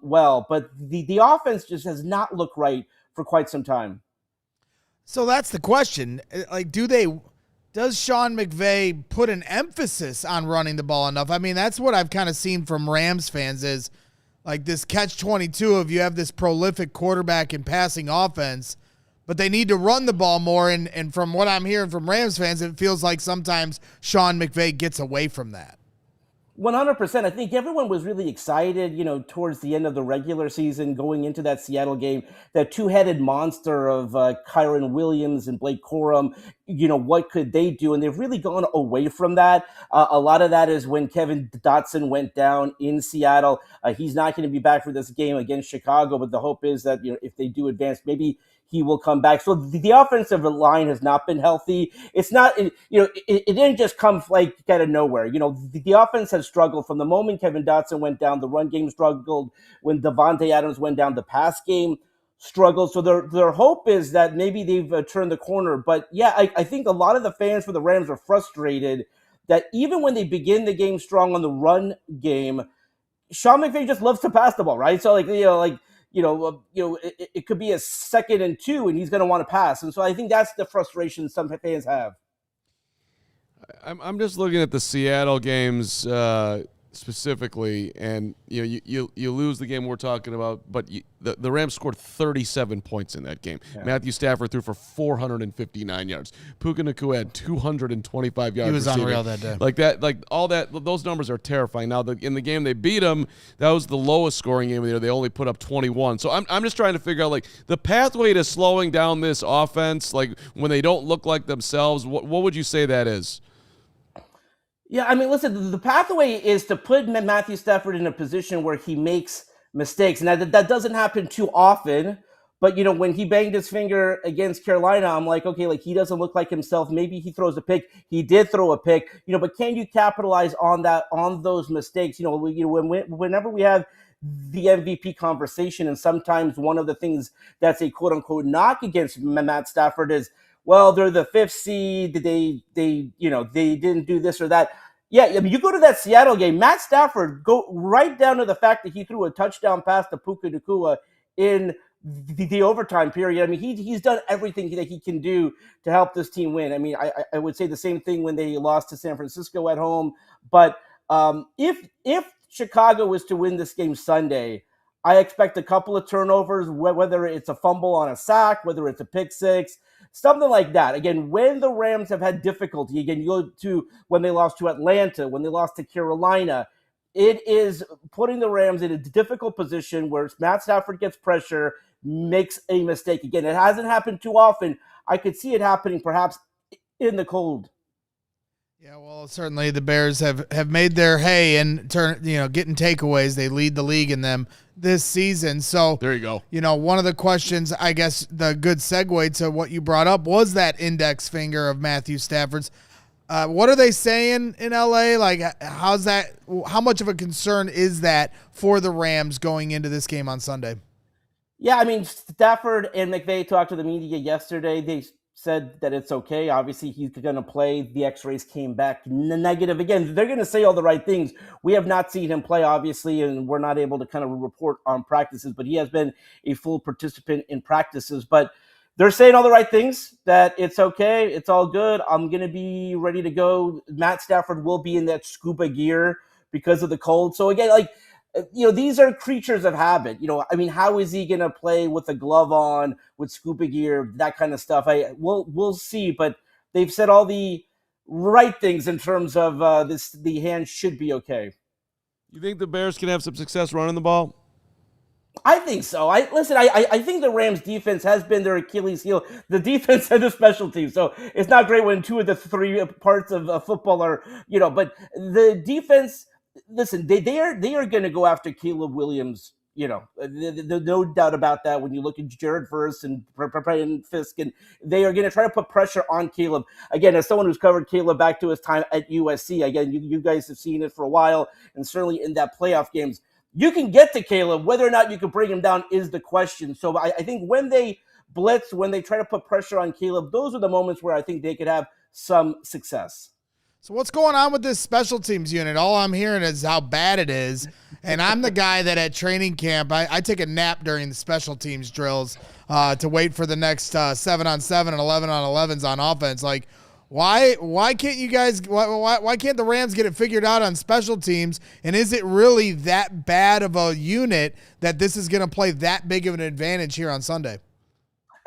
well. But the offense just has not looked right for quite some time. So that's the question. Does Sean McVay put an emphasis on running the ball enough? I mean, that's what I've kind of seen from Rams fans is this catch-22 of you have this prolific quarterback and passing offense, but they need to run the ball more. And from what I'm hearing from Rams fans, it feels like sometimes Sean McVay gets away from that. 100%. I think everyone was really excited, towards the end of the regular season going into that Seattle game, that two-headed monster of Kyron Williams and Blake Corum, what could they do? And they've really gone away from that. A lot of that is when Kevin Dotson went down in Seattle. He's not going to be back for this game against Chicago, but the hope is that, if they do advance, maybe he will come back. So the offensive line has not been healthy. It's not, it didn't just come out of nowhere. The offense has struggled from the moment Kevin Dotson went down. The run game struggled when Davante Adams went down. The pass game struggled. So their hope is that maybe they've turned the corner. But yeah, I think a lot of the fans for the Rams are frustrated that even when they begin the game strong on the run game, Sean McVay just loves to pass the ball, right? So it could be a 2nd and 2, and he's going to want to pass. And so I think that's the frustration some fans have. I'm just looking at the Seattle games specifically, and you lose the game we're talking about, but the Rams scored 37 points in that game. Yeah. Matthew Stafford threw for 459 yards. Puka Nacua had 225 yards. He was unreal that day. Those numbers are terrifying. Now, in the game they beat them, that was the lowest scoring game of the year. They only put up 21. So I'm just trying to figure out the pathway to slowing down this offense, when they don't look like themselves. What would you say that is? Yeah, I mean, listen, the pathway is to put Matthew Stafford in a position where he makes mistakes. And that doesn't happen too often. But, when he banged his finger against Carolina, I'm like, okay, he doesn't look like himself. Maybe he throws a pick. He did throw a pick, but can you capitalize on those mistakes? Whenever we have the MVP conversation, and sometimes one of the things that's a quote unquote knock against Matt Stafford is, well, they're the 5th seed. They didn't do this or that. Yeah, I mean, you go to that Seattle game, Matt Stafford, go right down to the fact that he threw a touchdown pass to Puka Nacua in the overtime period. I mean, he's done everything that he can do to help this team win. I mean, I would say the same thing when they lost to San Francisco at home. But if Chicago was to win this game Sunday, I expect a couple of turnovers, whether it's a fumble on a sack, whether it's a pick six, something like that. Again, when the Rams have had difficulty, again, you go to when they lost to Atlanta, when they lost to Carolina, it is putting the Rams in a difficult position where Matt Stafford gets pressure, makes a mistake. Again, it hasn't happened too often. I could see it happening perhaps in the cold. Yeah, well, certainly the Bears have made their hay and getting takeaways. They lead the league in them this season. So there you go. One of the questions, I guess the good segue to what you brought up was that index finger of Matthew Stafford's. What are they saying in LA? Like, how's that? How much of a concern is that for the Rams going into this game on Sunday? Yeah, I mean, Stafford and McVay talked to the media yesterday. They said that it's okay. Obviously, he's going to play. The x-rays came back negative. Again, they're going to say all the right things. We have not seen him play, obviously, and we're not able to kind of report on practices, but he has been a full participant in practices. But they're saying all the right things, that it's okay, it's all good. I'm going to be ready to go. Matt Stafford will be in that scuba gear because of the cold. So again, these are creatures of habit. I mean, how is he going to play with a glove on, with scuba gear, that kind of stuff? We'll see, but they've said all the right things in terms of the hand should be okay. You think the Bears can have some success running the ball? I think so. I think the Rams defense has been their Achilles heel, the defense and the special teams. So it's not great when two of the three parts of football are, but the defense, listen, they are going to go after Caleb Williams. No doubt about that. When you look at Jared Verse and Brian Fisk, and they are going to try to put pressure on Caleb. Again, as someone who's covered Caleb back to his time at USC, again, you guys have seen it for a while, and certainly in that playoff games, you can get to Caleb. Whether or not you can bring him down is the question. So I think when they blitz, when they try to put pressure on Caleb, those are the moments where I think they could have some success. So what's going on with this special teams unit? All I'm hearing is how bad it is. And I'm the guy that at training camp, I take a nap during the special teams drills to wait for the next 7-on-7 and 11-on-11s on offense. Like, why can't you guys? Why can't the Rams get it figured out on special teams? And is it really that bad of a unit that this is going to play that big of an advantage here on Sunday?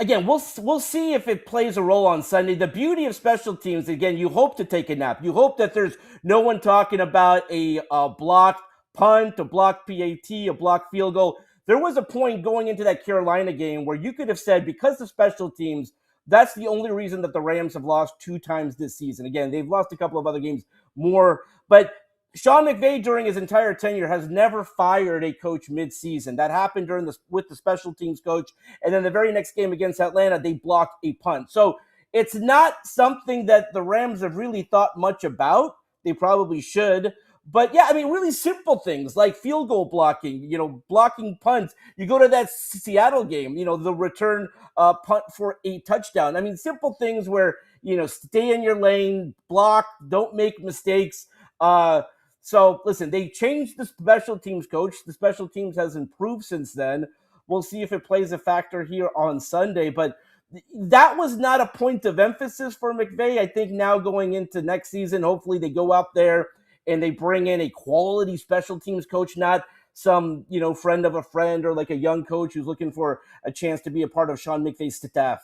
Again, we'll see if it plays a role on Sunday. The beauty of special teams, again, you hope to take a nap. You hope that there's no one talking about a blocked punt, a blocked PAT, a blocked field goal. There was a point going into that Carolina game where you could have said, because of special teams, that's the only reason that the Rams have lost 2 times this season. Again, they've lost a couple of other games more, but Sean McVay during his entire tenure has never fired a coach mid-season. That happened with the special teams coach, and then the very next game against Atlanta, they blocked a punt. So it's not something that the Rams have really thought much about. They probably should. But yeah, I mean, really simple things like field goal blocking, blocking punts. You go to that Seattle game, the return punt for a touchdown. I mean, simple things where, stay in your lane, block, don't make mistakes. So listen, they changed the special teams coach. The special teams has improved since then. We'll see if it plays a factor here on Sunday, but that was not a point of emphasis for McVay. I think now going into next season, hopefully they go out there and they bring in a quality special teams coach, not some, friend of a friend or like a young coach who's looking for a chance to be a part of Sean McVay's staff.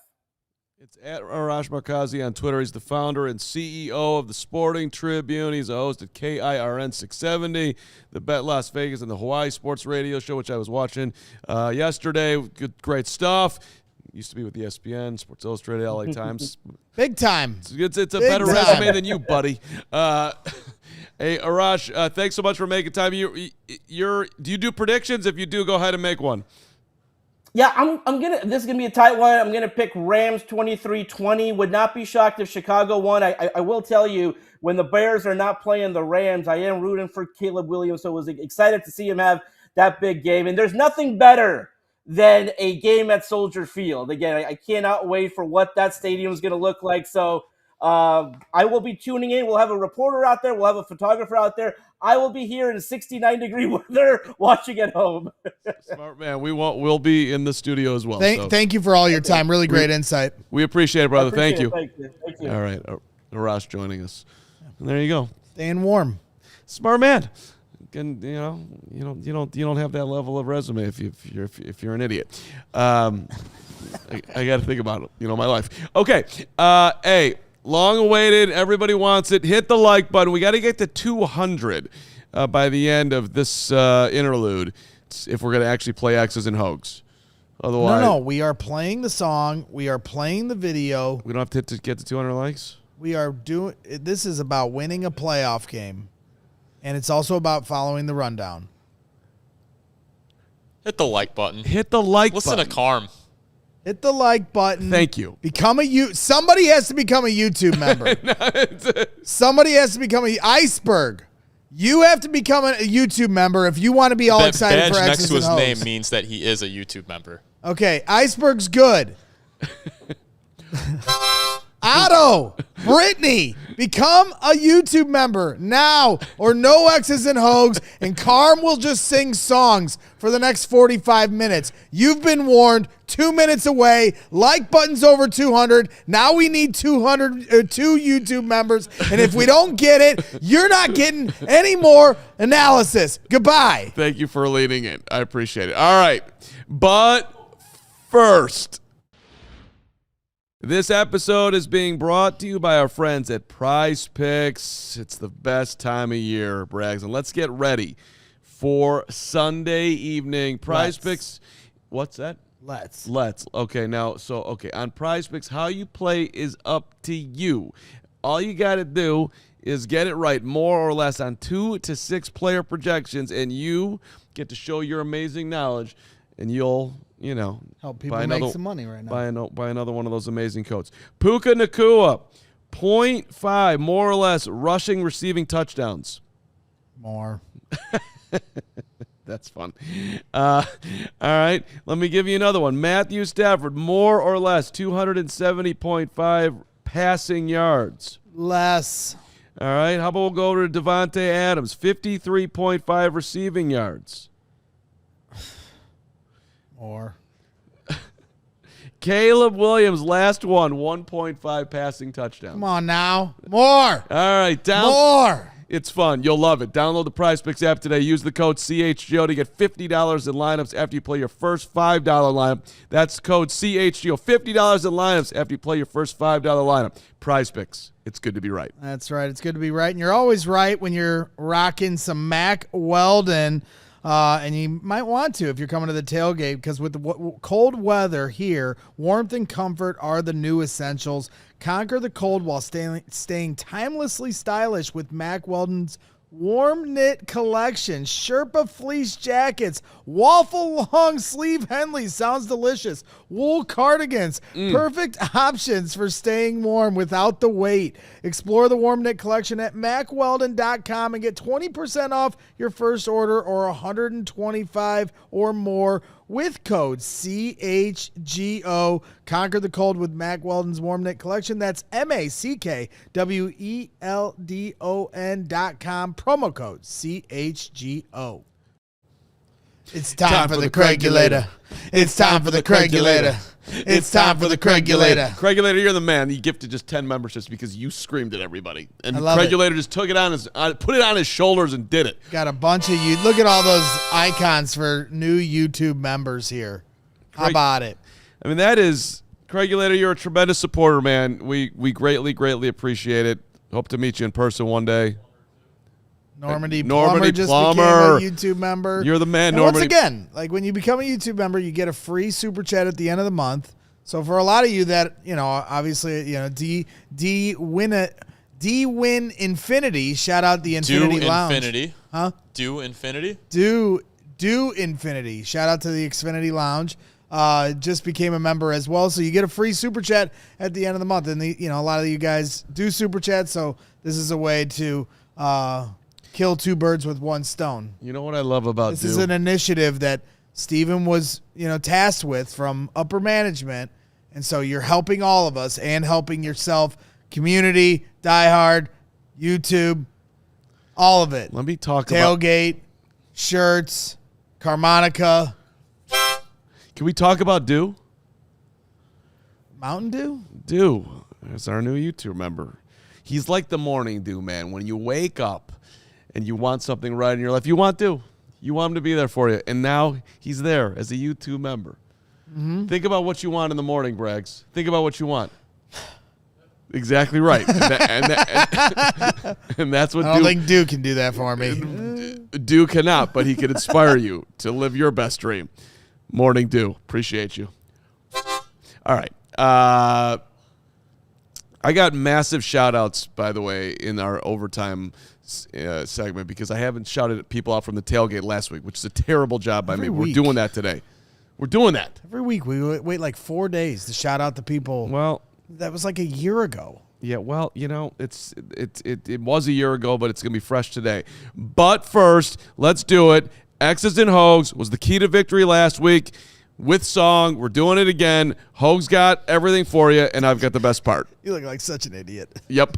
It's at Arash Markazi on Twitter. He's the founder and CEO of the Sporting Tribune. He's a host at KIRN 670, the Bet Las Vegas, and the Hawaii Sports Radio Show, which I was watching yesterday. Great stuff. Used to be with ESPN, Sports Illustrated, LA Times. Big time. It's a better resume than you, buddy. Hey, Arash, thanks so much for making time. Do you do predictions? If you do, go ahead and make one. Yeah, this is gonna be a tight one. I'm gonna pick Rams 23-20. Would not be shocked if Chicago won. I will tell you, when the Bears are not playing the Rams, I am rooting for Caleb Williams. So I was excited to see him have that big game. And there's nothing better than a game at Soldier Field. Again, I cannot wait for what that stadium is gonna look like. So I will be tuning in. We'll have a reporter out there. We'll have a photographer out there. I will be here in 69-degree weather watching at home. Smart man. We'll be in the studio as well. Thank you for all your time. Really great insight. We appreciate it, brother. Thank you. Thank you. All right. Arash joining us. And there you go. Staying warm. Smart man. And you don't have that level of resume if you're an idiot. I got to think about it, my life. Okay. Hey, long awaited. Everybody wants it. Hit the like button. We got to get to 200 by the end of this interlude if we're going to actually play X's and Hoges. Otherwise, no. We are playing the song. We are playing the video. We don't have to get to 200 likes. We are doing. This is about winning a playoff game, and it's also about following the rundown. Hit the like button. Hit the like Listen button. to Carm. Hit the like button. Thank you. Somebody has to become a YouTube member. Somebody has to become a Iceberg. You have to become a YouTube member if you want to be all excited for X's and O's. Next to his name means that he is a YouTube member. Okay, Iceberg's good. Otto, Brittany, become a YouTube member now or no X's and Hoges, and Carm will just sing songs for the next 45 minutes. You've been warned. 2 minutes away. Like button's over 200. Now we need 2 YouTube members, and if we don't get it, you're not getting any more analysis. Goodbye. Thank you for leading in. I appreciate it. All right, but first, this episode is being brought to you by our friends at Prize Picks. It's the best time of year, Braggs, and let's get ready for Sunday evening. Prize Picks. What's that? Let's. Okay, on Prize Picks, how you play is up to you. All you got to do is get it right, more or less, on 2 to 6 player projections, and you get to show your amazing knowledge, and you'll, help people make some money right now. Buy another one of those amazing coats. Puka Nacua, 0.5, more or less, rushing, receiving touchdowns. More. That's fun. All right, let me give you another one. Matthew Stafford, more or less, 270.5 passing yards. Less. All right, how about we'll go to Devontae Adams, 53.5 receiving yards. More. Caleb Williams, last one, 1.5 passing touchdowns. Come on now. More. All right, More. It's fun. You'll love it. Download the Prize Picks app today. Use the code CHGO to get $50 in lineups after you play your first $5 lineup. That's code CHGO. $50 in lineups after you play your first $5 lineup. Prize Picks. It's good to be right. That's right. It's good to be right. And you're always right when you're rocking some Mack Weldon. And you might want to if you're coming to the tailgate, because with the cold weather here, warmth and comfort are the new essentials. Conquer the cold while staying timelessly stylish with Mack Weldon's warm knit collection. Sherpa fleece jackets, waffle long sleeve Henleys, sounds delicious. Wool cardigans, perfect options for staying warm without the wait. Explore the warm knit collection at MackWeldon.com and get 20% off your first order or 125 or more with code CHGO. Conquer the cold with Mack Weldon's warm knit collection. That's MackWeldon.com. Promo code CHGO. It's time for the Craigulator. It's time for the Craigulator. It's time for the Craigulator. Craigulator, you're the man. He gifted just 10 memberships because you screamed at everybody. And I love Craigulator just took it on put it on his shoulders and did it. Got a bunch of you. Look at all those icons for new YouTube members here. How about it? I mean, that is, Craigulator, you're a tremendous supporter, man. We greatly, greatly appreciate it. Hope to meet you in person one day. Normandy Plummer just became a YouTube member. You're the man, and Normandy. Once again, like when you become a YouTube member, you get a free super chat at the end of the month. So for a lot of you that, obviously, D Win Infinity, shout out the Infinity Lounge. Infinity. Huh? Do Infinity? Do Infinity. Shout out to the Xfinity Lounge. Just became a member as well. So you get a free super chat at the end of the month. And a lot of you guys do super chats, so this is a way to kill two birds with one stone. You know what I love about this is an initiative that Steven was, tasked with from upper management. And so you're helping all of us and helping yourself community, diehard, YouTube, all of it. Let me talk Tailgate, shirts, Carmonica. Can we talk about Dew? Mountain Dew? Dew. There's our new YouTube member. He's like the morning dew, man. When you wake up and you want something right in your life, you want Dew. You want him to be there for you. And now he's there as a YouTube member. Mm-hmm. Think about what you want in the morning, Braggs. Think about what you want. Exactly right. And that's what I don't think Dew can do that for me. Dew cannot, but he can inspire you to live your best dream. Morning Dew. Appreciate you. All right. I got massive shout-outs, by the way, in our overtime segment because I haven't shouted people out from the tailgate last week, which is a terrible job by me. We're doing that today. We're doing that. Every week we wait like 4 days to shout out the people. Well, that was like a year ago. Yeah, well, it was a year ago, but it's going to be fresh today. But first, let's do it. X's and Hogs was the key to victory last week. With song, we're doing it again. Hoge's got everything for you, and I've got the best part. You look like such an idiot. Yep.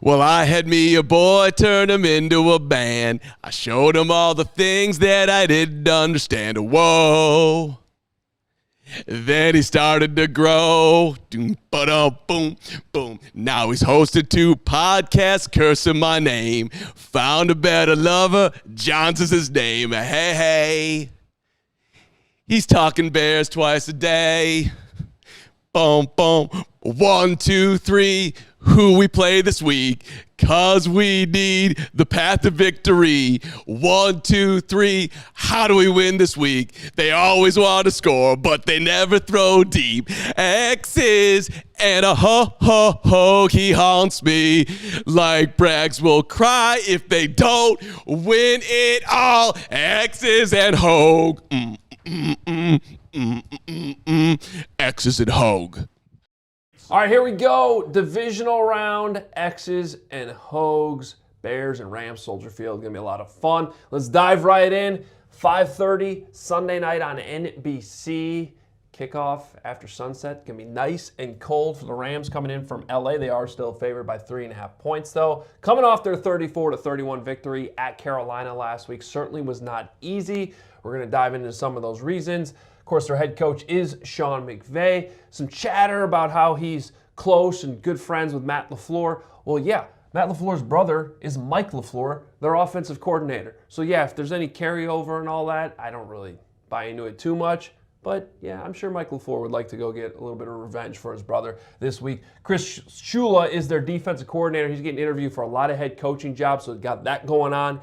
Well, I had me a boy, turned him into a band. I showed him all the things that I didn't understand. Whoa. Then he started to grow. Boom, boom, boom. Now he's hosted 2 podcasts, cursing my name. Found a better lover. Jahns is his name. Hey, hey. He's talking Bears twice a day. Boom, boom. 1, 2, 3. Who we play this week? 'Cause we need the path to victory. 1, 2, 3. How do we win this week? They always want to score, but they never throw deep. X's and a ho. He haunts me like Braggs will cry if they don't win it all. X's and Hoge. X's and Hoge. All right, here we go. Divisional round, X's and Hogs, Bears and Rams, Soldier Field. Going to be a lot of fun. Let's dive right in. 5:30 Sunday night on NBC. Kickoff after sunset. Going to be nice and cold for the Rams coming in from LA. They are still favored by 3.5 points, though. Coming off their 34-31 victory at Carolina last week certainly was not easy. We're going to dive into some of those reasons. Of course, their head coach is Sean McVay. Some chatter about how he's close and good friends with Matt LaFleur. Well, yeah, Matt LaFleur's brother is Mike LaFleur, their offensive coordinator. So, yeah, if there's any carryover and all that, I don't really buy into it too much. But, yeah, I'm sure Mike LaFleur would like to go get a little bit of revenge for his brother this week. Chris Shula is their defensive coordinator. He's getting interviewed for a lot of head coaching jobs, so got that going on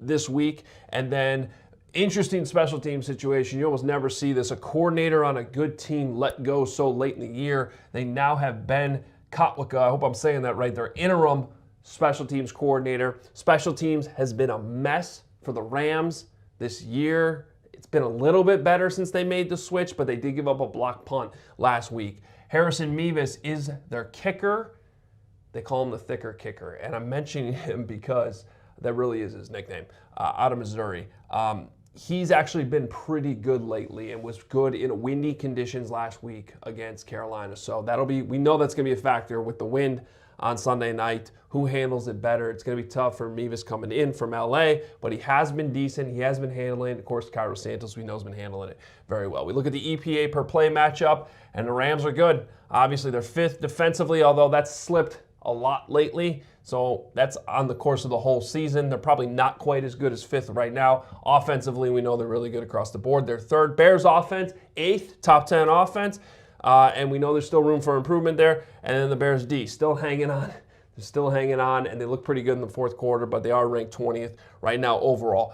this week. And then interesting special team situation. You almost never see this. A coordinator on a good team let go so late in the year. They now have Ben Kotwicka. I hope I'm saying that right. Their interim special teams coordinator. Special teams has been a mess for the Rams this year. It's been a little bit better since they made the switch, but they did give up a block punt last week. Harrison Mevis is their kicker. They call him the thicker kicker, and I'm mentioning him because that really is his nickname, out of Missouri. He's actually been pretty good lately and was good in windy conditions last week against Carolina. So we know that's going to be a factor with the wind on Sunday night. Who handles it better? It's going to be tough for Mevis coming in from LA, but he has been decent. He has been handling it. Of course, Cairo Santos, we know, has been handling it very well. We look at the EPA per play matchup, and the Rams are good. Obviously, they're 5th defensively, although that's slipped a lot lately. So that's on the course of the whole season. They're probably not quite as good as 5th right now. Offensively, we know they're really good across the board. They're 3rd. Bears offense, 8th, top 10 offense. And we know there's still room for improvement there. And then the Bears D, still hanging on. They're still hanging on, and they look pretty good in the 4th quarter, but they are ranked 20th right now overall.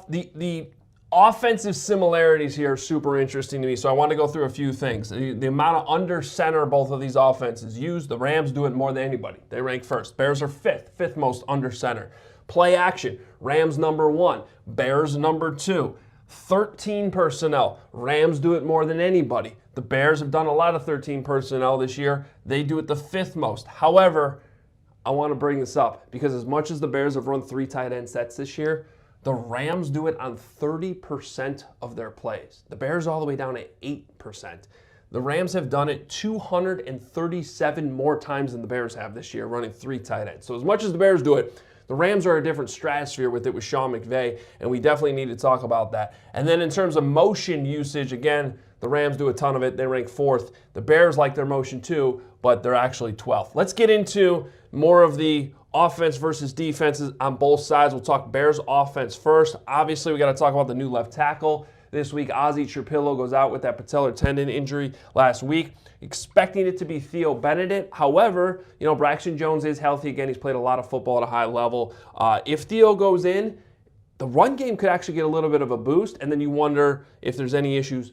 The offensive similarities here are super interesting to me, so I want to go through a few things. The amount of under center both of these offenses use, the Rams do it more than anybody. They rank 1st. Bears are 5th most under center. Play action, Rams number 1, Bears number 2. 13 personnel, Rams do it more than anybody. The Bears have done a lot of 13 personnel this year. They do it the 5th most. However, I want to bring this up because as much as the Bears have run 3 tight end sets this year, the Rams do it on 30% of their plays. The Bears all the way down at 8%. The Rams have done it 237 more times than the Bears have this year, running 3 tight ends. So as much as the Bears do it, the Rams are a different stratosphere with it with Sean McVay, and we definitely need to talk about that. And then in terms of motion usage, again, the Rams do a ton of it. They rank 4th. The Bears like their motion too, but they're actually 12th. Let's get into more of the offense versus defenses on both sides. We'll talk Bears offense first. Obviously, we got to talk about the new left tackle. This week, Ozzie Trapillo goes out with that patellar tendon injury last week, expecting it to be Theo Benedict. However, Braxton Jones is healthy again. He's played a lot of football at a high level. If Theo goes in, the run game could actually get a little bit of a boost, and then you wonder if there's any issues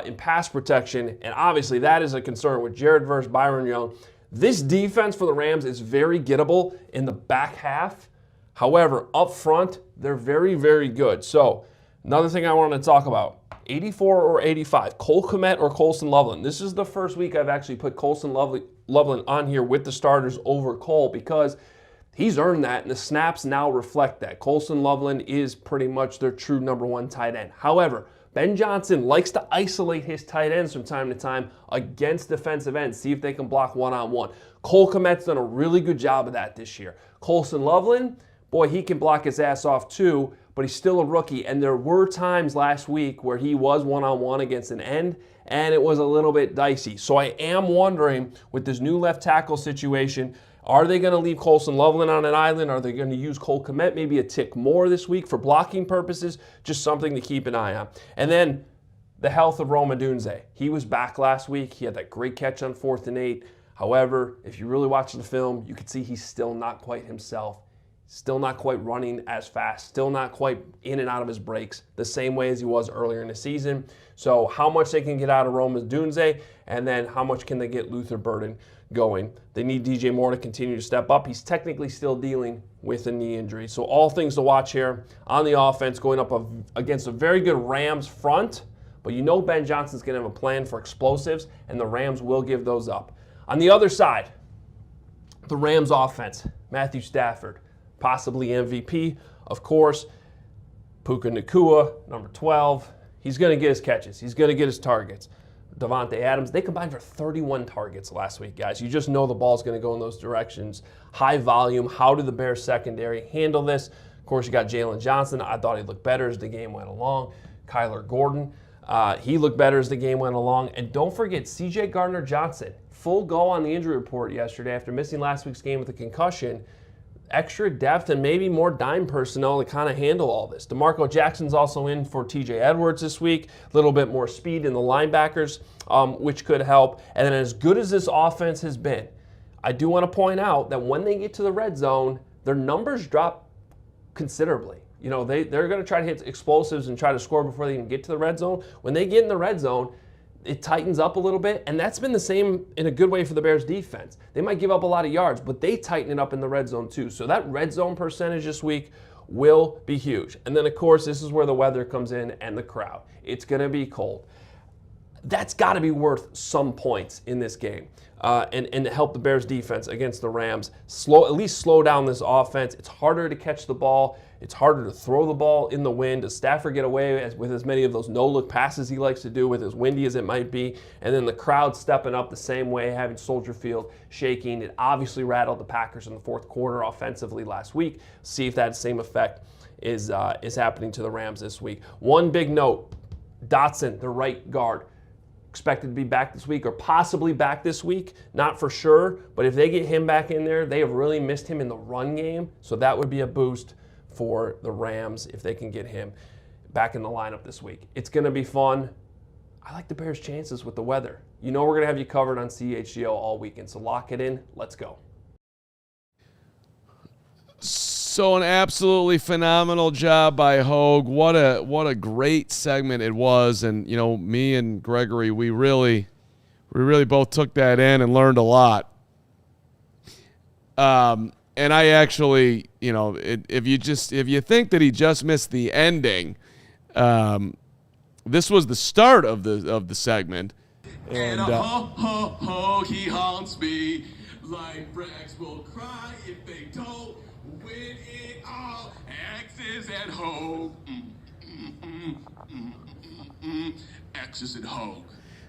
in pass protection, and obviously that is a concern with Jared versus Byron Young. This defense for the Rams is very gettable in the back half. However, up front, they're very, very good. So, another thing I want to talk about, 84 or 85, Cole Kmet or Colson Loveland. This is the first week I've actually put Colson Loveland on here with the starters over Cole because he's earned that, and the snaps now reflect that. Colson Loveland is pretty much their true number 1 tight end. However, Ben Johnson likes to isolate his tight ends from time to time against defensive ends, see if they can block one-on-one. Cole Kmet's done a really good job of that this year. Colson Loveland, boy, he can block his ass off too, but he's still a rookie, and there were times last week where he was one-on-one against an end, and it was a little bit dicey. So I am wondering, with this new left tackle situation, are they going to leave Colson Loveland on an island? Are they going to use Cole Kmet maybe a tick more this week for blocking purposes? Just something to keep an eye on. And then the health of Rome Odunze. He was back last week. He had that great catch on 4th and 8. However, if you really watch the film, you can see he's still not quite himself. Still not quite running as fast. Still not quite in and out of his breaks the same way as he was earlier in the season. So how much they can get out of Rome Odunze, and then how much can they get Luther Burden going. They need DJ Moore to continue to step up. He's technically still dealing with a knee injury. So all things to watch here on the offense, going up against a very good Rams front. But Ben Johnson's going to have a plan for explosives, and the Rams will give those up. On the other side, the Rams offense, Matthew Stafford, possibly MVP, of course. Puka Nacua, number 12. He's going to get his catches. He's going to get his targets. Devontae Adams, they combined for 31 targets last week, guys. You just know the ball's going to go in those directions. High volume. How did the Bears secondary handle this? Of course, you got Jaylon Johnson. I thought he looked better as the game went along. Kyler Gordon, he looked better as the game went along. And don't forget, C.J. Gardner-Johnson, full go on the injury report yesterday after missing last week's game with a concussion. Extra depth and maybe more dime personnel to kind of handle all this. DeMarco Jackson's also in for TJ Edwards this week. A little bit more speed in the linebackers, which could help. And then as good as this offense has been, I do want to point out that when they get to the red zone, their numbers drop considerably. They're going to try to hit explosives and try to score before they even get to the red zone. When they get in the red zone, it tightens up a little bit, and that's been the same in a good way for the Bears defense. They might give up a lot of yards, but they tighten it up in the red zone too. So that red zone percentage this week will be huge. And then, of course, this is where the weather comes in and the crowd. It's going to be cold. That's got to be worth some points in this game and help the Bears defense against the Rams. At least slow down this offense. It's harder to catch the ball. It's harder to throw the ball in the wind. Does Stafford get away with as many of those no-look passes he likes to do with as windy as it might be? And then the crowd stepping up the same way, having Soldier Field shaking. It obviously rattled the Packers in the 4th quarter offensively last week. See if that same effect is happening to the Rams this week. One big note, Dotson, the right guard, expected to be back this week or possibly back this week. Not for sure, but if they get him back in there, they have really missed him in the run game. So that would be a boost for the Rams if they can get him back in the lineup this week. It's going to be fun. I like the Bears' chances with the weather. We're going to have you covered on CHGO all weekend, so lock it in. Let's go. So an absolutely phenomenal job by Hoge. What a great segment it was, and me and Gregory, we really both took that in and learned a lot. And I actually, if you think that he just missed the ending, this was the start of the segment. And he haunts me like Rex will cry if they don't win it all. X's at Hoge. X's at Hoge.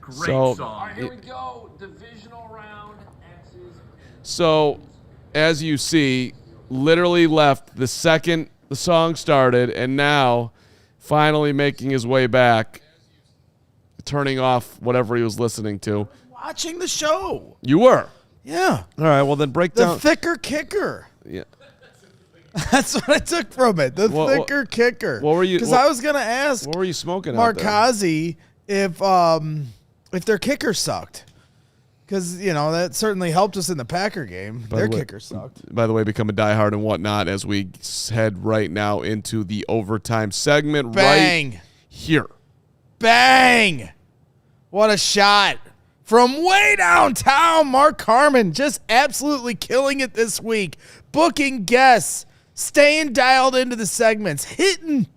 Great song. All right, here we go. Divisional round. X's. So, as you see, literally left the second the song started, and now finally making his way back, turning off whatever he was listening to. Watching the show. You were? Yeah. All right, well then break The down. thicker kicker. Yeah. That's what I took from it. The thicker kicker. What were you? Because I was gonna ask What were you smoking out there? Markazi if their kicker sucked. Because, that certainly helped us in the Packer game. Their kicker sucked. By the way, become a diehard and whatnot as we head right now into the overtime segment. Bang. Right here. Bang! What a shot. From way downtown, Mark Carman just absolutely killing it this week. Booking guests, staying dialed into the segments, hitting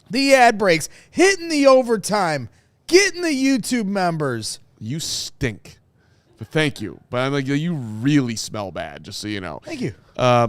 the ad breaks, hitting the overtime, getting the YouTube members. You stink. But thank you. But I'm like, you really smell bad, just so you know. Thank you.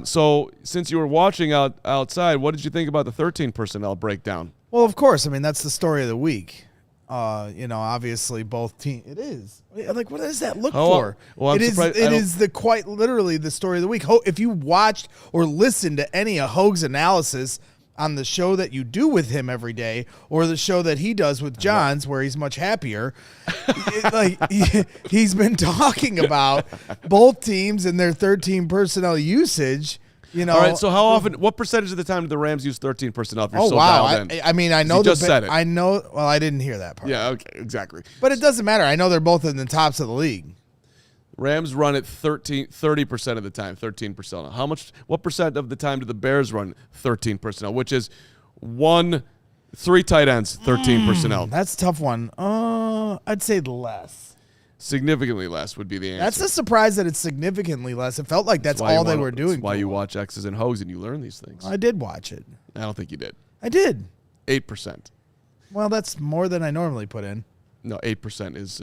So since you were watching outside, what did you think about the 13 personnel breakdown? Well, of course. I mean, that's the story of the week. Obviously both teams. It is. Like, what does that look for? Well, I'm it is. surprised- It is quite literally the story of the week. If you watched or listened to any of Hoge's analysis on the show that you do with him every day, or the show that he does with Jahns, where he's much happier, he's been talking about both teams and their 13 personnel usage. All right, so how often, what percentage of the time do the Rams use 13 personnel if you're so dialed in? I mean, I know you just said it. I know. Well, I didn't hear that part. Yeah, okay, exactly. But it doesn't matter. I know they're both in the tops of the league. Rams run it 30% of the time, 13 personnel. What percent of the time do the Bears run 13 personnel, which is 3 tight ends, 13 personnel? That's a tough one. I'd say less. Significantly less would be the answer. That's a surprise that it's significantly less. It felt like that's all they were doing. That's why you watch X's and Hoes and you learn these things. I did watch it. I don't think you did. I did. 8%. Well, that's more than I normally put in. No, 8% is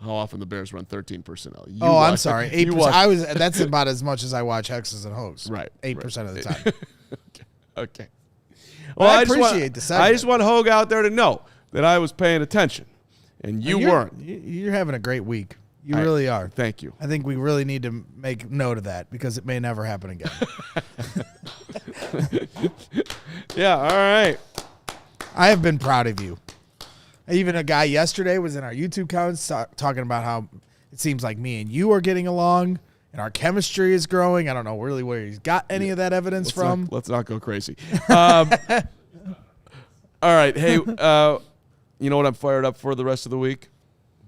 how often the Bears run 13 personnel. I'm sorry. 8%. That's about as much as I watch X's and Hoes. Right. 8% of the time. Okay. Well, I appreciate the segment. I just want Hoge out there to know that I was paying attention, and you weren't. You're having a great week. You really are. Thank you. I think we really need to make note of that because it may never happen again. Yeah, all right. I have been proud of you. Even a guy yesterday was in our YouTube comments talking about how it seems like me and you are getting along and our chemistry is growing. I don't know really where he's got any of that evidence from. Let's not go crazy. All right. Hey, you know what I'm fired up for the rest of the week?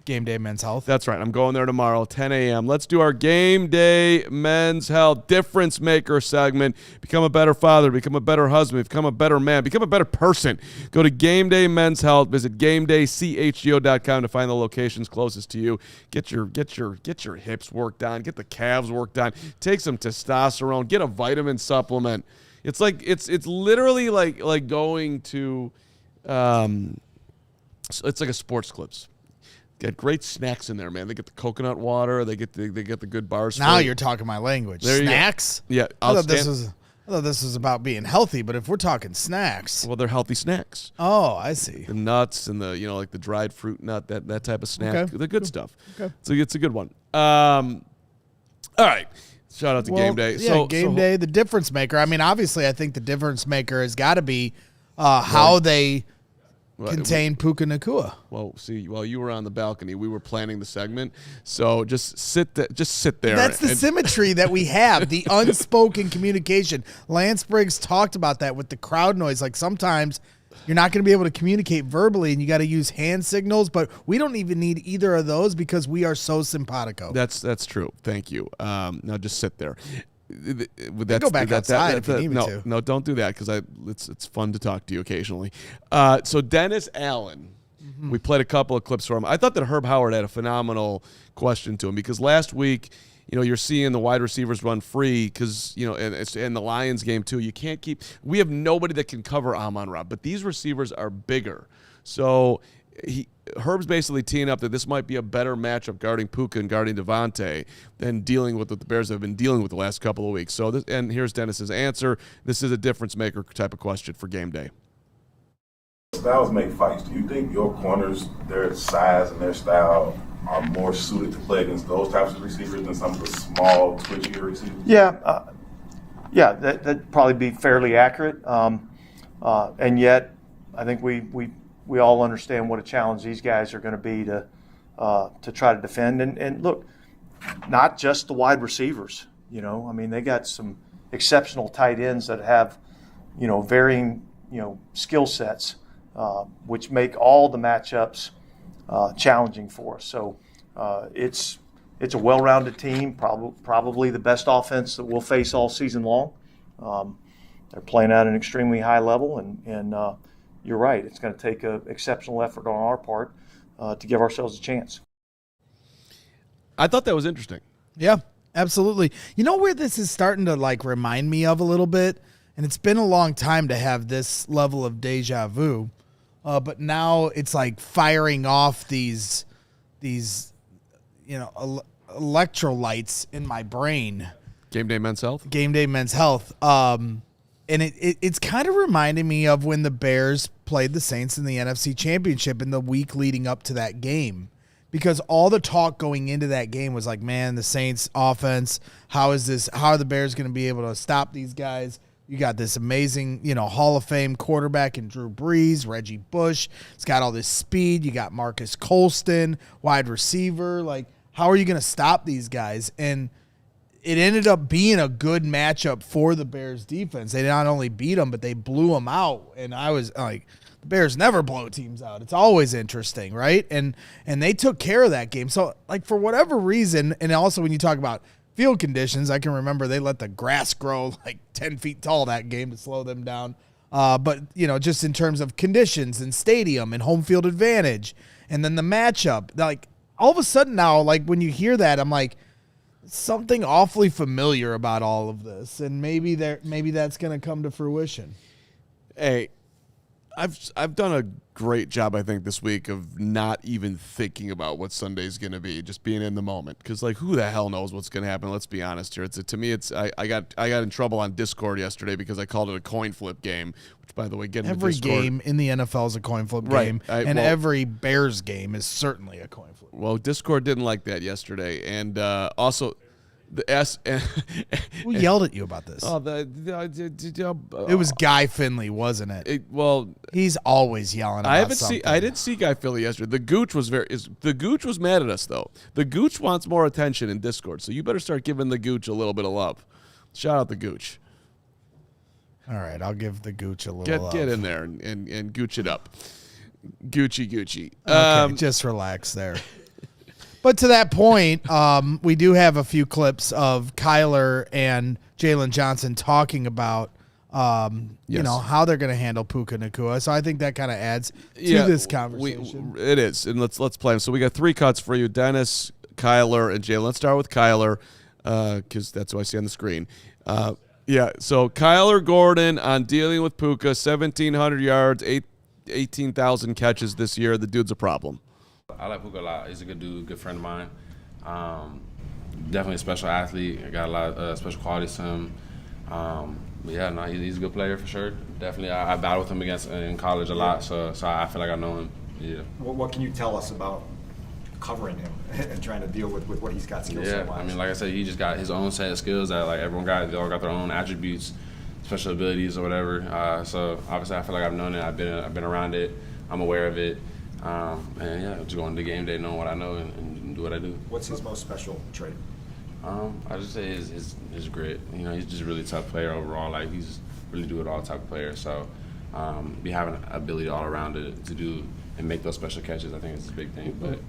Game Day Men's Health. That's right. I'm going there tomorrow, 10 a.m. Let's do our Game Day Men's Health Difference Maker segment. Become a better father. Become a better husband. Become a better man. Become a better person. Go to Game Day Men's Health. Visit GameDayCHGO.com to find the locations closest to you. Get your hips worked on. Get the calves worked on. Take some testosterone. Get a vitamin supplement. It's like it's literally like going to it's like a sports clips. Get great snacks in there, man. They get the coconut water. They get the good bars. Now you're talking my language. There Snacks? Yeah. I thought this was about being healthy, but if we're talking snacks. Well, they're healthy snacks. Oh, I see. The nuts and the like the dried fruit nut, that type of snack. Okay. The good stuff. Okay. So it's a good one. All right. Shout out to Game Day. Yeah, Game Day, the difference maker. I mean, obviously, I think the difference maker has got to be how they contain Puka Nacua. Well, see, while you were on the balcony, we were planning the segment. So just sit there. That's the symmetry that we have, the unspoken communication. Lance Briggs talked about that with the crowd noise. Like sometimes you're not going to be able to communicate verbally and you got to use hand signals, but we don't even need either of those because we are so simpatico. That's true. Thank you. Now just sit there. Go back outside if you need me to. No, don't do that because it's fun to talk to you occasionally. So Dennis Allen, we played a couple of clips for him. I thought that Herb Howard had a phenomenal question to him because last week, you're seeing the wide receivers run free because, and the Lions game too. You can't we have nobody that can cover Amon-Ra, but these receivers are bigger. So Herb's basically teeing up that this might be a better matchup guarding Puka and guarding Devontae than dealing with what the Bears have been dealing with the last couple of weeks. So, and here's Dennis's answer. This is a difference maker type of question for Game Day. styles make fights. Do you think your corners, their size and their style, are more suited to play against those types of receivers than some of the small, twitchier receivers? Yeah, that'd probably be fairly accurate. And yet, I think we all understand what a challenge these guys are going to be to try to defend. And look, not just the wide receivers. You know, I mean, they got some exceptional tight ends that have, varying, skill sets, which make all the matchups challenging for us. So it's a well-rounded team, probably the best offense that we'll face all season long. They're playing at an extremely high level, and you're right. It's going to take an exceptional effort on our part to give ourselves a chance. I thought that was interesting. Yeah, absolutely. You know where this is starting to remind me of a little bit, and it's been a long time to have this level of deja vu, but now it's firing off these electrolytes in my brain. Game Day Men's Health. And it's kind of reminding me of when the Bears played the Saints in the NFC Championship in the week leading up to that game. Because all the talk going into that game was man, the Saints offense, how are the Bears going to be able to stop these guys? You got this amazing, Hall of Fame quarterback in Drew Brees, Reggie Bush. It's got all this speed. You got Marcus Colston, wide receiver. How are you going to stop these guys? And it ended up being a good matchup for the Bears defense. They not only beat them, but they blew them out. And I was the Bears never blow teams out. It's always interesting, right? And they took care of that game. So, for whatever reason, and also when you talk about field conditions, I can remember they let the grass grow 10 feet tall that game to slow them down. But, just in terms of conditions and stadium and home field advantage and then the matchup, all of a sudden now, when you hear that, I'm something awfully familiar about all of this, and maybe that's going to come to fruition. Hey, I've done a great job, I think, this week of not even thinking about what Sunday's going to be, just being in the moment. Because who the hell knows what's going to happen? Let's be honest here. To me, I got in trouble on Discord yesterday because I called it a coin flip game. Which, by the way, every game in the NFL is a coin flip game, every Bears game is certainly a coin flip. Well, Discord didn't like that yesterday, and also. Who yelled at you about this? It was Guy Finley, wasn't it? He's always yelling about something. I didn't see Guy Finley yesterday. The Gooch was mad at us though. The Gooch wants more attention in Discord, so you better start giving the Gooch a little bit of love. Shout out the Gooch. All right, I'll give the Gooch a little love. Get in there and Gooch it up. Gucci. Okay, just relax there. But to that point, we do have a few clips of Kyler and Jaylon Johnson talking about, how they're going to handle Puka Nacua. So I think that kind of adds to this conversation. It is, and let's play them. So we got 3 cuts for you: Dennis, Kyler, and Jaylon. Let's start with Kyler because that's what I see on the screen. So Kyler Gordon on dealing with Puka, 1,700 yards, 18,000 catches this year. The dude's a problem. I like Puka a lot. He's a good dude, good friend of mine. Definitely a special athlete. I got a lot of special qualities to him. He's a good player for sure. Definitely, I battled with him in college a lot, so I feel like I know him. Yeah. What can you tell us about covering him and trying to deal with what he's got skill set wise? I mean, like I said, he just got his own set of skills that everyone got. They all got their own attributes, special abilities or whatever. So obviously, I feel like I've known it. I've been around it. I'm aware of it. Just going to game day, knowing what I know and do what I do. What's his most special trait? I just say his grit. He's just a really tough player overall. He's really do it all type of player. So be having an ability all around it to do and make those special catches, I think is a big thing. But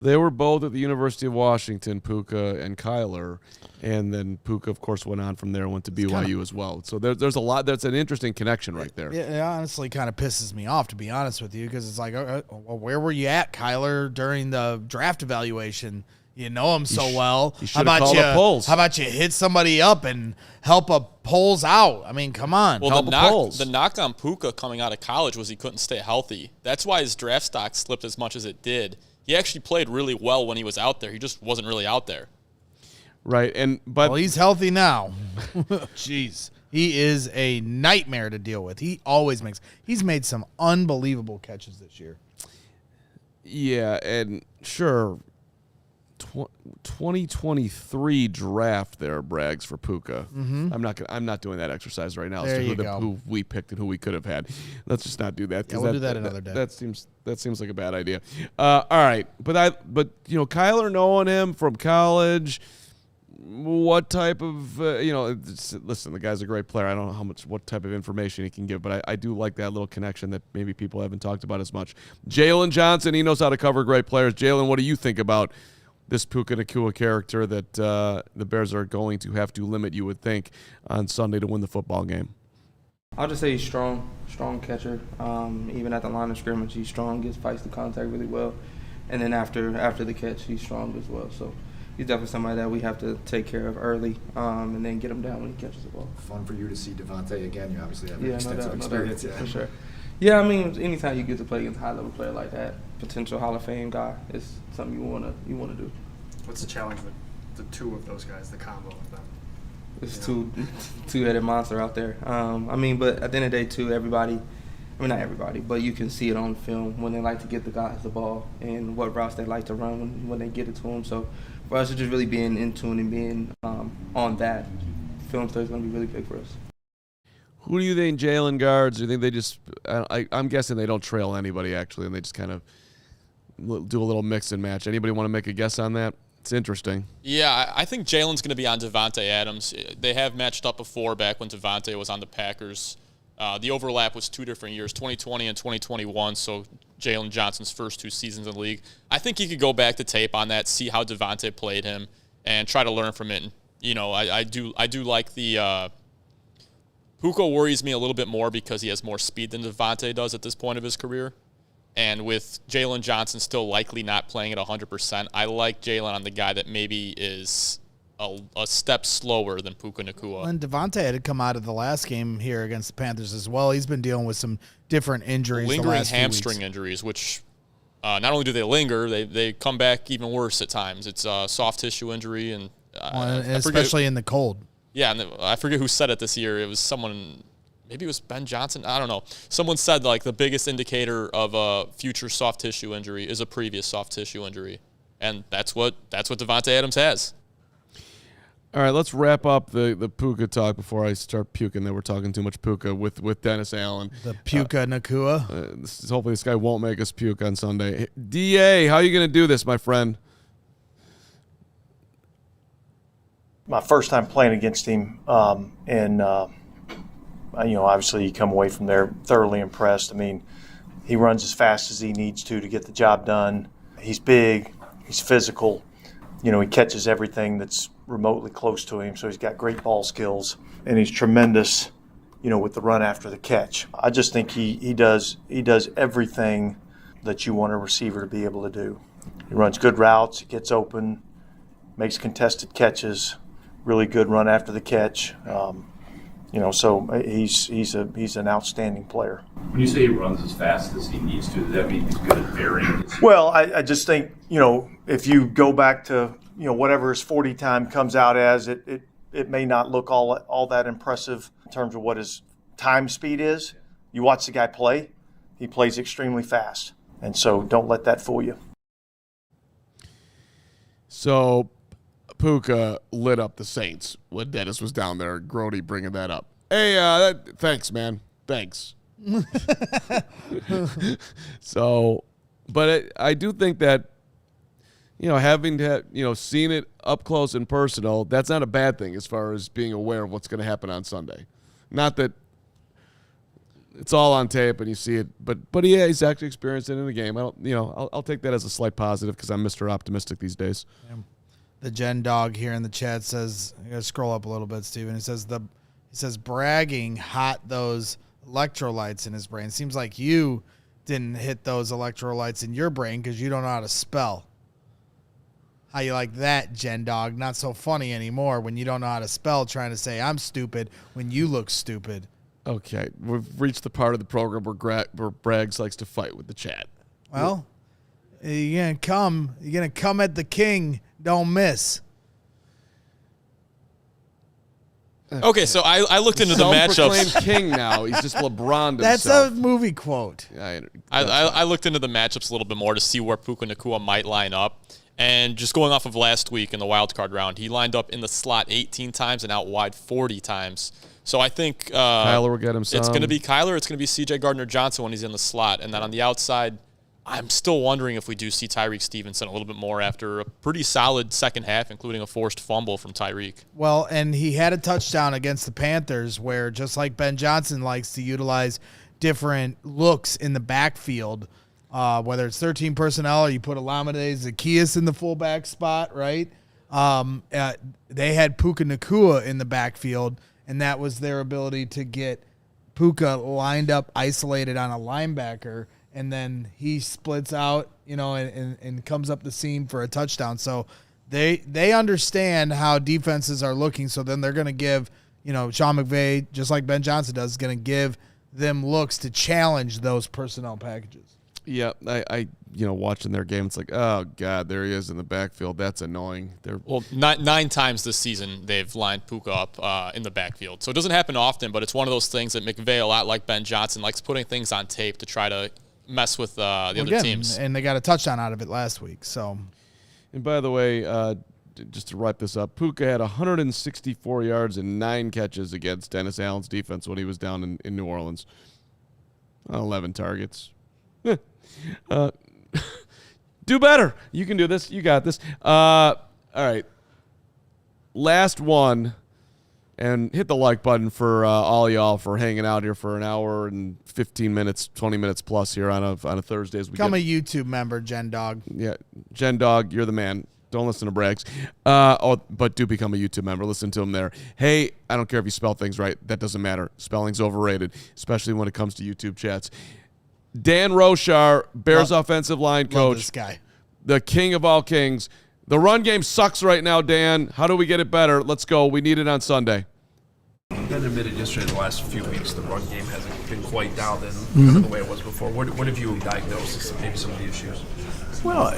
they were both at the University of Washington, Puka and Kyler, and then Puka, of course, went on from there, went to BYU as well. So there's a lot. That's an interesting connection right there. It honestly kind of pisses me off, to be honest with you, because it's where were you at, Kyler, during the draft evaluation? You know him so well. How about you hit somebody up and help a polls out? I mean, come on. Well, the knock on Puka coming out of college was he couldn't stay healthy. That's why his draft stock slipped as much as it did. He actually played really well when he was out there. He just wasn't really out there. Right, but he's healthy now. Jeez. He is a nightmare to deal with. He's made some unbelievable catches this year. Yeah, and sure, 2023 draft there, Braggs, for Puka. Mhm. I'm not doing that exercise right now. There as you to go. who we picked and who we could have had. Let's just not do that. 'Cause Yeah, we'll do that another day. That seems like a bad idea. All right, but Kyler, knowing him from college, what type of listen, the guy's a great player. I don't know what type of information he can give, but I do like that little connection that maybe people haven't talked about as much. Jaylon Johnson, he knows how to cover great players. Jaylon, what do you think about this Puka Nacua character that the Bears are going to have to limit, you would think, on Sunday to win the football game? I'll just say he's strong catcher. Even at the line of scrimmage, he's strong, fights the contact really well. And then after the catch, he's strong as well. So he's definitely somebody that we have to take care of early and then get him down when he catches the ball. Fun for you to see Devontae again. You obviously have Yeah, extensive no experience. doubt, for sure. Yeah, I mean, anytime you get to play against a high-level player like that, potential Hall of Fame guy, it's something you wanna do. What's the challenge with the two of those guys, the combo of them? It's two-headed monster out there. But at the end of the day, too, not everybody, but you can see it on film when they like to get the guys the ball and what routes they like to run when they get it to them. So for us, it's just really being in tune and being on that. Film study is going to be really big for us. Who do you think Jaylon guards? Do you think they just I'm guessing they don't trail anybody, actually, and they just kind of do a little mix and match. Anybody want to make a guess on that? It's interesting. Yeah, I think Jaylon's going to be on Devontae Adams. They have matched up before back when Devontae was on the Packers. The overlap was 2 different years, 2020 and 2021, so Jaylon Johnson's first 2 seasons in the league. I think he could go back to tape on that, see how Devontae played him, and try to learn from it. And, I do like the Puka worries me a little bit more because he has more speed than Devontae does at this point of his career. And with Jaylon Johnson still likely not playing at 100%, I like Jaylon on the guy that maybe is a step slower than Puka Nacua. And Devontae had to come out of the last game here against the Panthers as well. He's been dealing with some different injuries. Lingering hamstring injuries, which not only do they linger, they come back even worse at times. It's a soft tissue injury, and especially in the cold. Yeah, and I forget who said it this year. It was someone, maybe it was Ben Johnson. I don't know. Someone said like the biggest indicator of a future soft tissue injury is a previous soft tissue injury, and that's what Devontae Adams has. All right, let's wrap up the Puka talk before I start puking that we're talking too much Puka with Dennis Allen. The Puka Nacua. Hopefully this guy won't make us puke on Sunday. DA, how are you going to do this, my friend? My first time playing against him, obviously you come away from there thoroughly impressed. I mean, he runs as fast as he needs to get the job done. He's big, he's physical. He catches everything that's remotely close to him, so he's got great ball skills, and he's tremendous, with the run after the catch. I just think he does everything that you want a receiver to be able to do. He runs good routes, he gets open, makes contested catches, really good run after the catch. So he's an outstanding player. When you say he runs as fast as he needs to, does that mean he's good at varying? Well, I just think, if you go back to, whatever his 40 time comes out as, it may not look all that impressive in terms of what his time speed is. You watch the guy play, he plays extremely fast. And so don't let that fool you. So Puka lit up the Saints when Dennis was down there. Grody bringing that up. Hey, thanks, man. Thanks. But I do think that, having to, seen it up close and personal, that's not a bad thing as far as being aware of what's going to happen on Sunday. Not that it's all on tape and you see it, but yeah, he's actually experienced it in the game. I'll take that as a slight positive because I'm Mr. Optimistic these days. Yeah. The Gen Dog here in the chat says, you got to scroll up a little bit, Steven. He says bragging hot those electrolytes in his brain. Seems like you didn't hit those electrolytes in your brain because you don't know how to spell. How you like that, Gen Dog? Not so funny anymore when you don't know how to spell, trying to say I'm stupid when you look stupid. Okay, we've reached the part of the program where Braggs likes to fight with the chat. Well, you're gonna come at the king. Don't miss. Okay, so I looked into the matchups. Self-proclaimed king now. He's just LeBron That's himself. a movie quote. I looked into the matchups a little bit more to see where Puka Nacua might line up. And just going off of last week in the wild card round, he lined up in the slot 18 times and out wide 40 times. So I think Kyler will get him some. It's going to be Kyler. It's going to be C.J. Gardner-Johnson when he's in the slot. And then on the outside, I'm still wondering if we do see Tyreek Stevenson a little bit more after a pretty solid second half, including a forced fumble from Tyreek. Well, and he had a touchdown against the Panthers where, just like Ben Johnson likes to utilize different looks in the backfield, whether it's 13 personnel or you put Olamide Zaccheaus in the fullback spot, right? They had Puka Nacua in the backfield, and that was their ability to get Puka lined up, isolated on a linebacker, and then he splits out, and comes up the seam for a touchdown. So they understand how defenses are looking, so then they're going to give, Sean McVay, just like Ben Johnson does, is going to give them looks to challenge those personnel packages. Yeah, I watching their game, it's like, oh, God, there he is in the backfield. That's annoying. Well, nine times this season they've lined Puka up in the backfield. So it doesn't happen often, but it's one of those things that McVay, a lot like Ben Johnson, likes putting things on tape to try to mess with the other teams. And they got a touchdown out of it last week. So, and by the way, just to wrap this up, Puka had 164 yards and 9 catches against Dennis Allen's defense when he was down in New Orleans. 11 targets. Do better. You can do this. You got this. All right. Last one. And hit the like button for all y'all for hanging out here for an hour and 15 minutes, 20 minutes plus here on a Thursday. Become a YouTube member, Gen Dog. Yeah, Gen Dog, you're the man. Don't listen to Braggs. But do become a YouTube member. Listen to him there. Hey, I don't care if you spell things right. That doesn't matter. Spelling's overrated, especially when it comes to YouTube chats. Dan Roshar, Bears offensive line coach. Love this guy. The king of all kings. The run game sucks right now, Dan. How do we get it better? Let's go. We need it on Sunday. Ben admitted yesterday the last few weeks the run game hasn't been quite dialed in kind of the way it was before. What have you diagnosed as maybe some of the issues? Well,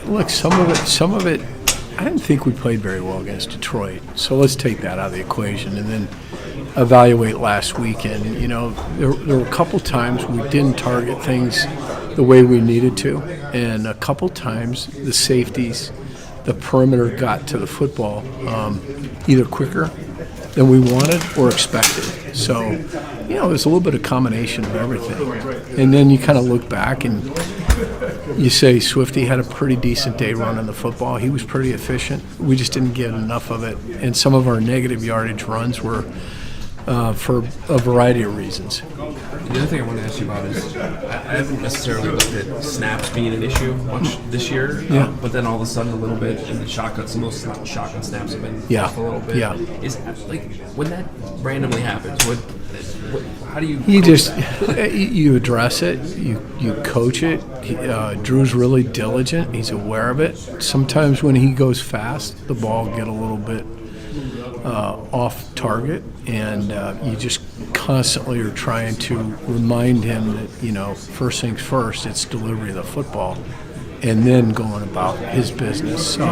look, some of it, I didn't think we played very well against Detroit. So let's take that out of the equation and then evaluate last weekend. There were a couple times we didn't target things the way we needed to, and a couple times the safeties, the perimeter got to the football either quicker than we wanted or expected. So, there's a little bit of combination of everything. And then you kind of look back and you say Swifty had a pretty decent day running the football. He was pretty efficient. We just didn't get enough of it. And some of our negative yardage runs were for a variety of reasons. The other thing I want to ask you about is I haven't necessarily looked at snaps being an issue much this year, but then all of a sudden a little bit, and the shotgun, some of those shotgun snaps have been off a little bit. Yeah. Is like when that randomly happens, how do you? You address it, you coach it. Drew's really diligent. He's aware of it. Sometimes when he goes fast, the ball get a little bit off target, and you just constantly are trying to remind him that first things first, it's delivery of the football, and then going about his business. So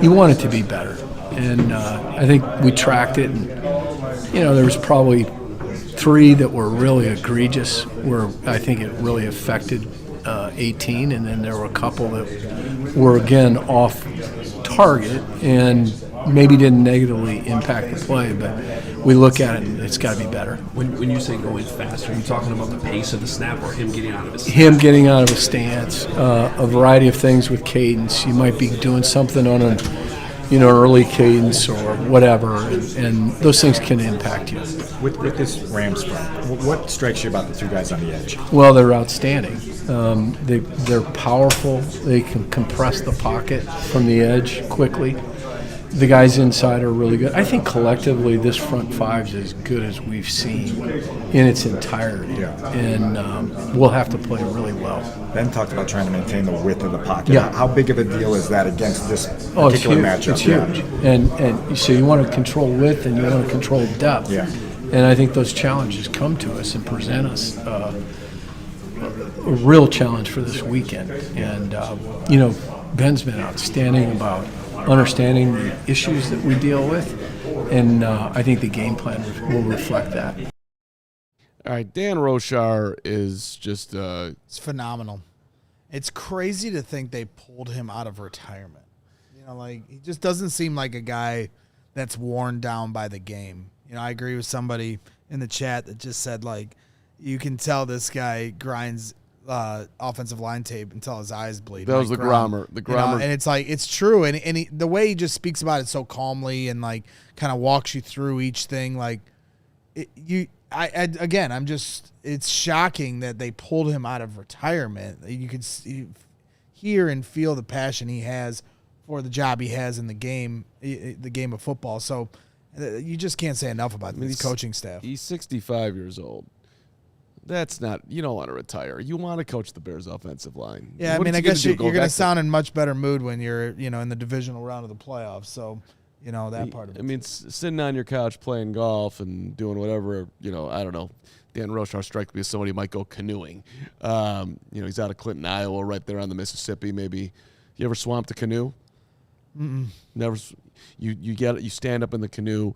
you want it to be better, and I think we tracked it, and there was probably 3 that were really egregious, where I think it really affected 18, and then there were a couple that were again off target and maybe didn't negatively impact the play, but we look at it and it's got to be better. When you say going faster, are you talking about the pace of the snap or him getting out of his stance? Him getting out of his stance, a variety of things with cadence. You might be doing something on an early cadence or whatever, and those things can impact you. With this Rams front, what strikes you about the 2 guys on the edge? Well, they're outstanding. They're powerful. They can compress the pocket from the edge quickly. The guys inside are really good. I think collectively this front 5 is as good as we've seen in its entirety, and we'll have to play really well. Ben talked about trying to maintain the width of the pocket. Yeah. How big of a deal is that against this particular matchup? It's huge. And so you want to control width and you want to control depth. Yeah. And I think those challenges come to us and present us a real challenge for this weekend. And, Ben's been outstanding about understanding the issues that we deal with, and I think the game plan will reflect that. All right, Dan Roshar is just it's phenomenal. It's crazy to think they pulled him out of retirement. Like, he just doesn't seem like a guy that's worn down by the game. I agree with somebody in the chat that just said, like, you can tell this guy grinds offensive line tape until his eyes bleed. That was the Grommer. And it's like, it's true. And the way he just speaks about it so calmly and, like, kind of walks you through each thing, like, it's shocking that they pulled him out of retirement. You could hear and feel the passion he has for the job he has in the game of football. So you just can't say enough about his coaching staff. He's 65 years old. That's not, you don't want to retire. You want to coach the Bears offensive line. Yeah, I guess you're going to sound in much better mood when you're, in the divisional round of the playoffs. So, that part of it. Sitting on your couch playing golf and doing whatever, I don't know. Dan Roshar strikes me as somebody who might go canoeing. He's out of Clinton, Iowa, right there on the Mississippi. Maybe you ever swamped a canoe? Mm-mm. Never. You stand up in the canoe.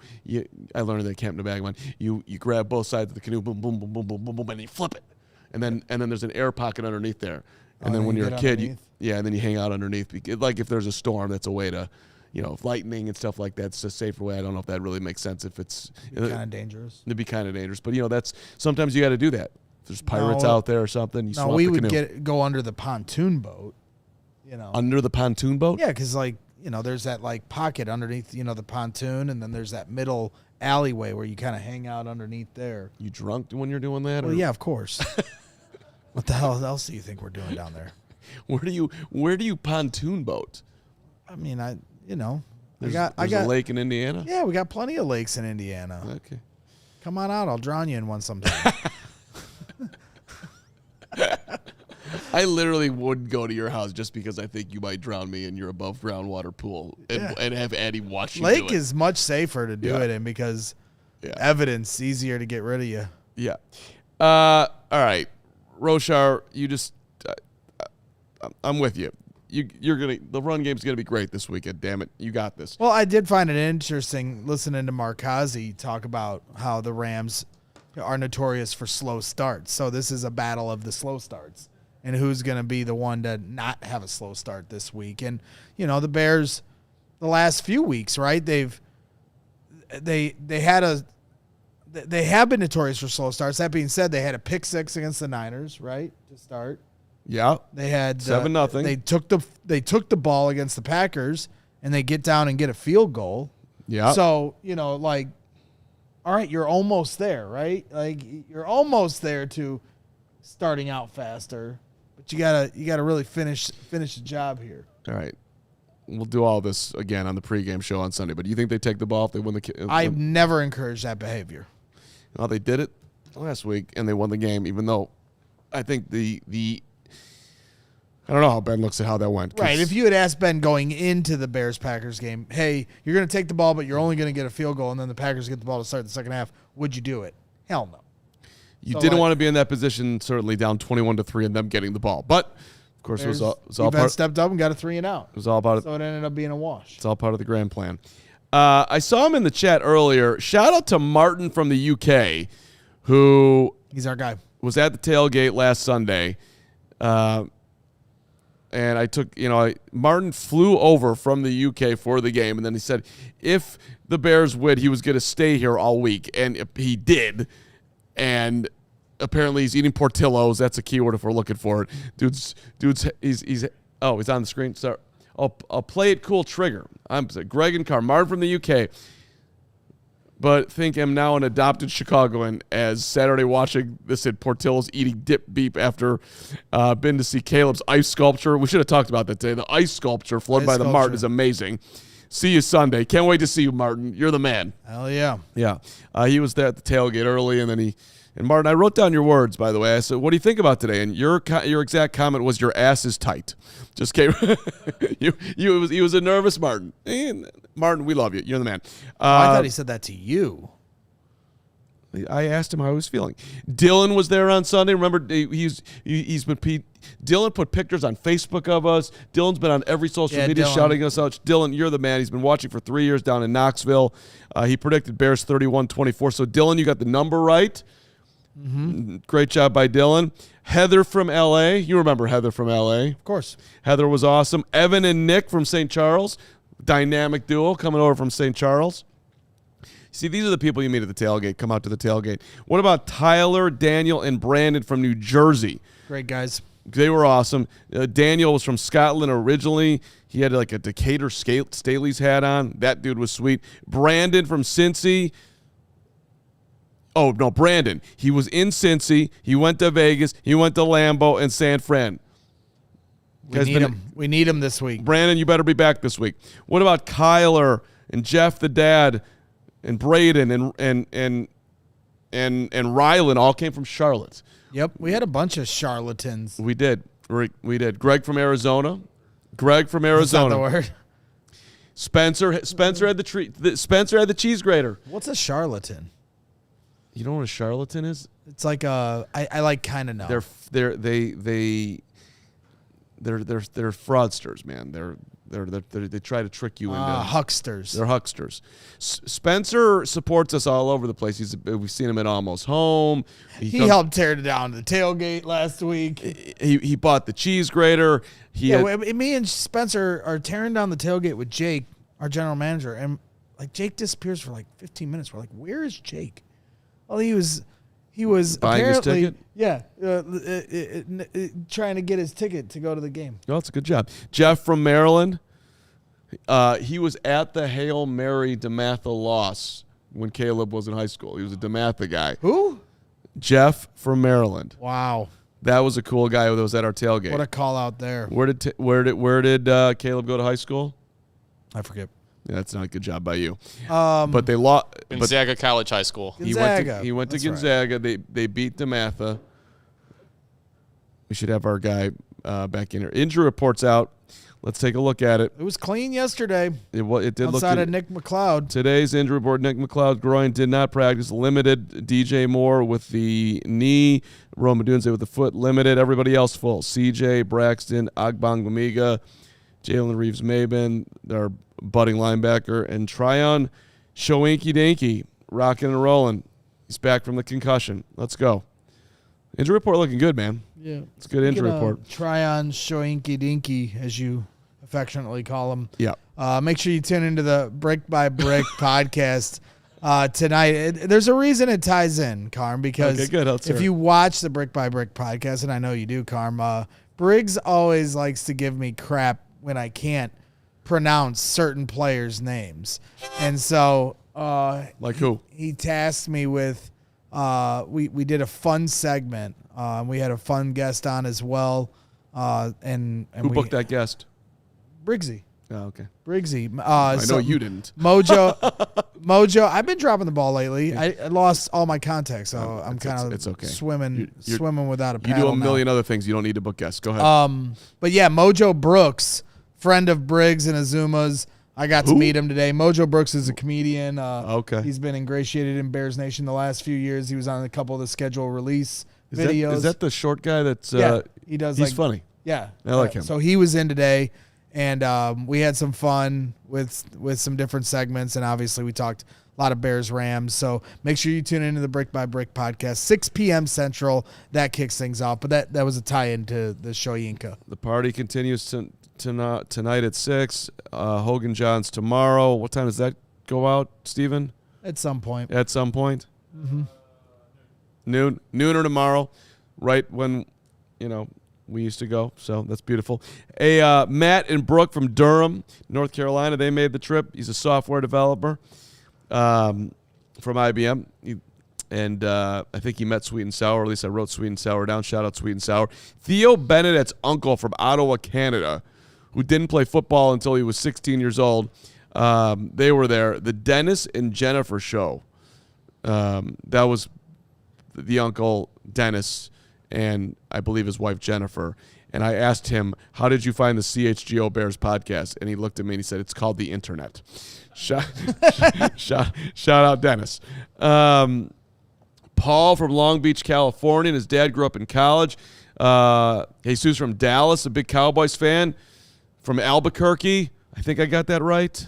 I learned that at Camp Nebagaman. You grab both sides of the canoe, boom, boom, boom, boom, boom, boom, boom, and you flip it, and then there's an air pocket underneath there. And then when you're a kid, and then you hang out underneath. Like if there's a storm, that's a way to, lightning and stuff like that. It's a safer way. I don't know if that really makes sense. If it's kind of dangerous. It'd be kind of dangerous, but that's sometimes you got to do that. If there's pirates out there or something, you swamp the canoe. would go under the pontoon boat. Under the pontoon boat? Yeah, because there's that like pocket underneath, the pontoon, and then there's that middle alleyway where you kind of hang out underneath there. You drunk when you're doing that? Well, yeah, of course. What the hell else do you think we're doing down there? Where do you pontoon boat? There's a lake in Indiana? Yeah, we got plenty of lakes in Indiana. Okay. Come on out. I'll drown you in one sometime. I literally would go to your house just because I think you might drown me in your above ground water pool and have Addie watch you do it. Lake is much safer to do it in because evidence easier to get rid of you. Yeah. All right. Roshar, you just I'm with you. The run game's gonna be great this weekend. Damn it, you got this. Well, I did find it interesting listening to Markazi talk about how the Rams are notorious for slow starts. So this is a battle of the slow starts, and who's gonna be the one to not have a slow start this week. And the Bears, the last few weeks, right? They have been notorious for slow starts. That being said, they had a pick six against the Niners, right, to start. Yeah, they had 7-0. They took the ball against the Packers, and they get down and get a field goal. Yeah. So all right, you're almost there, right? Like you're almost there to starting out faster, but you gotta really finish the job here. All right, we'll do all this again on the pregame show on Sunday. But do you think they take the ball if they win the? I've never encouraged that behavior. Well, they did it last week, and they won the game, even though I think the I don't know how Ben looks at how that went. Right. If you had asked Ben going into the Bears-Packers game, hey, you're going to take the ball, but you're only going to get a field goal, and then the Packers get the ball to start the second half, would you do it? Hell no. You didn't want to be in that position, certainly down 21-3 and them getting the ball. But, of course, it was all part. Stepped up and got a 3 and out. It was all about it. So it ended up being a wash. It's all part of the grand plan. I saw him in the chat earlier. Shout out to Martin from the UK, who he's our guy. Was at the tailgate last Sunday. And I took, Martin flew over from the UK for the game, and then he said if the Bears win, he was going to stay here all week, and he did. And apparently he's eating Portillo's. That's a keyword if we're looking for it. He's on the screen. Sorry. I'll play it cool trigger. I'm Greg and Carman from the UK, but think I'm now an adopted Chicagoan as Saturday watching this at Portillo's eating dip beep after been to see Caleb's ice sculpture. We should have talked about that today. The ice sculpture flown by the Martin is amazing. See you Sunday. Can't wait to see you, Martin. You're the man. Hell yeah. Yeah. He was there at the tailgate early, and then and Martin, I wrote down your words, by the way. I said, what do you think about today? And your exact comment was, your ass is tight. Just came. He was a nervous Martin. And Martin, we love you. You're the man. I thought he said that to you. I asked him how he was feeling. Dylan was there on Sunday. Remember, Dylan put pictures on Facebook of us. Dylan's been on every social media Dylan. shouting us out. Dylan, you're the man. He's been watching for 3 years down in Knoxville. He predicted Bears 31-24. So, Dylan, you got the number right. Mm-hmm. Great job by Dylan. Heather from L.A. You remember Heather from L.A. Of course. Heather was awesome. Evan and Nick from St. Charles. Dynamic duo coming over from St. Charles. See, these are the people you meet at the tailgate. Come out to the tailgate. What about Tyler, Daniel, and Brandon from New Jersey? Great guys. They were awesome. Daniel was from Scotland originally. He had like a Decatur Staley's hat on. That dude was sweet. Brandon from Cincy. Oh, no, Brandon. He was in Cincy. He went to Vegas. He went to Lambeau and San Fran. We need him this week. Brandon, you better be back this week. What about Kyler and Jeff the dad and Braden and Rylan all came from Charlotte. Yep, we had a bunch of charlatans. We did. Greg from Arizona. That's not the word. Spencer had the cheese grater. What's a charlatan? You know what a charlatan is? It's like I like kind of know. They're fraudsters, man. They try to trick you into hucksters. They're hucksters. Spencer supports us all over the place. We've seen him at Almost Home. He helped tear down the tailgate last week. He bought the cheese grater. Me and Spencer are tearing down the tailgate with Jake, our general manager, and like Jake disappears for like 15 minutes. We're like, where is Jake? Well, he was buying his apparently, ticket? yeah, trying to get his ticket to go to the game. Oh, that's a good job. Jeff from Maryland. He was at the Hail Mary DeMatha loss when Caleb was in high school. He was a DeMatha guy. Who? Jeff from Maryland. Wow. That was a cool guy that was at our tailgate. What a call out there. Where did Caleb go to high school? I forget. Yeah, that's not a good job by you. But they lost. Gonzaga College High School. He went to Gonzaga. Right. They beat DeMatha. We should have our guy back in here. Injury reports out. Let's take a look at it. It was clean yesterday. It did look outside of Nick McLeod. Today's injury report: Nick McLeod groin did not practice. Limited. DJ Moore with the knee. Rome Odunze with the foot. Limited. Everybody else full. CJ Braxton, Agbangbamiga, Jalen Reeves-Maben, our budding linebacker, and Tryon Shoinky-Dinky rocking and rolling. He's back from the concussion. Let's go. Injury report looking good, man. Yeah. It's a good injury report. Tryon Shoinky-Dinky, as you affectionately call him. Yeah. Make sure you tune into the Brick by Brick podcast tonight. There's a reason it ties in, Carm, because if you watch the Brick by Brick podcast, and I know you do, Carm, Briggs always likes to give me crap when I can't pronounce certain players' names. And so like who? He tasked me with we did a fun segment. We had a fun guest on as well. And who booked that guest? Briggsy. Oh, okay. Briggsy. I know you didn't. Mojo. I've been dropping the ball lately. I lost all my contacts, so I'm kind of okay. swimming without a paddle. You do a million other things. You don't need to book guests. Go ahead. But yeah, Mojo Brooks, friend of Briggs and Azuma's. I got to meet him today. Mojo Brooks is a comedian. Okay. He's been ingratiated in Bears Nation the last few years. He was on a couple of the schedule release videos. Is that the short guy that's he does. He's funny. Yeah. I like him. So he was in today, and we had some fun with some different segments, and obviously we talked a lot of Bears Rams. So make sure you tune into the Brick by Brick podcast, 6 p.m. Central. That kicks things off. But that was a tie-in to the Shoyinka. The party continues tonight at 6. Hoge and Jahns tomorrow. What time does that go out, Steven? At some point. At some point? Mm-hmm. Noon or tomorrow, right when, we used to go. So that's beautiful. Matt and Brooke from Durham, North Carolina, they made the trip. He's a software developer from IBM. I think he met Sweet and Sour. At least I wrote Sweet and Sour down. Shout out Sweet and Sour. Theo Bennett's uncle from Ottawa, Canada, who didn't play football until he was 16 years old. They were there. The Dennis and Jennifer show. That was the uncle, Dennis, and I believe his wife, Jennifer. And I asked him, how did you find the CHGO Bears podcast? And he looked at me and he said, it's called the internet. Shout out Dennis. Paul from Long Beach, California, and his dad grew up in college. Jesus from Dallas, a big Cowboys fan. From Albuquerque, I think I got that right.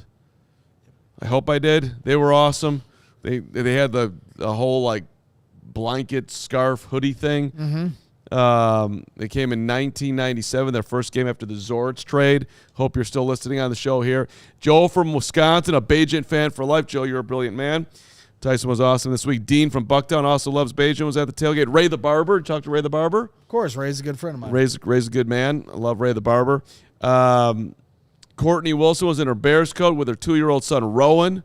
I hope I did. They were awesome. They had the whole like blanket, scarf, hoodie thing. They came in 1997, their first game after the Zords trade. Hope you're still listening on the show here. Joe from Wisconsin, a Bajent fan for life. Joe, you're a brilliant man. Tyson was awesome this week. Dean from Bucktown also loves Bajent, was at the tailgate. Ray the Barber. Talk to Ray the Barber? Of course, Ray's a good friend of mine. Ray's a good man. I love Ray the Barber. Courtney Wilson was in her Bears coat with her 2-year-old son, Rowan.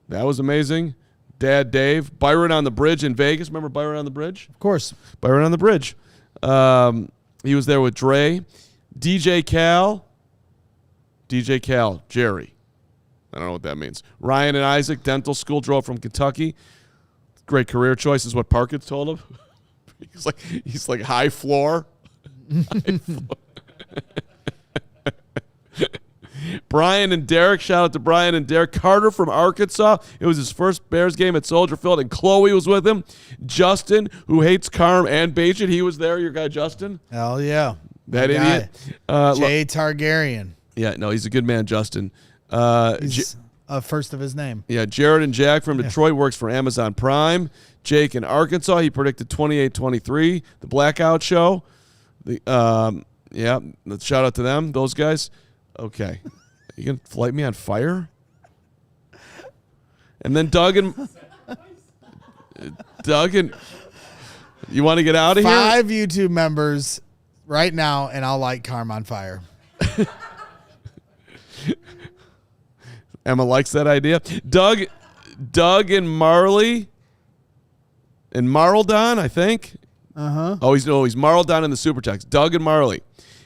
That was amazing. Dad, Dave. Byron on the Bridge in Vegas. Remember Byron on the Bridge? Of course. Byron on the Bridge. He was there with Dre. DJ Cal, Jerry. I don't know what that means. Ryan and Isaac, dental school, drove from Kentucky. Great career choice is what Parkins told him. he's like high floor. High floor. Brian and Derek, shout out to Brian and Derek. Carter from Arkansas, it was his first Bears game at Soldier Field, and Chloe was with him. Justin, who hates Carm and Bajent, he was there, your guy Justin. Hell yeah. That idiot. Jay Targaryen. Yeah, no, he's a good man, Justin. He's first of his name. Yeah, Jared and Jack from Detroit works for Amazon Prime. Jake in Arkansas, he predicted 28-23, the Blackout Show. Shout out to them, those guys. Okay. You going to light me on fire? And then Doug and you want to get out of here? 5 YouTube members right now, and I'll light Carm on fire. Emma likes that idea. Doug and Marley and Marldon, I think. Oh, he's Marldon in the Super Text. Doug and Marley.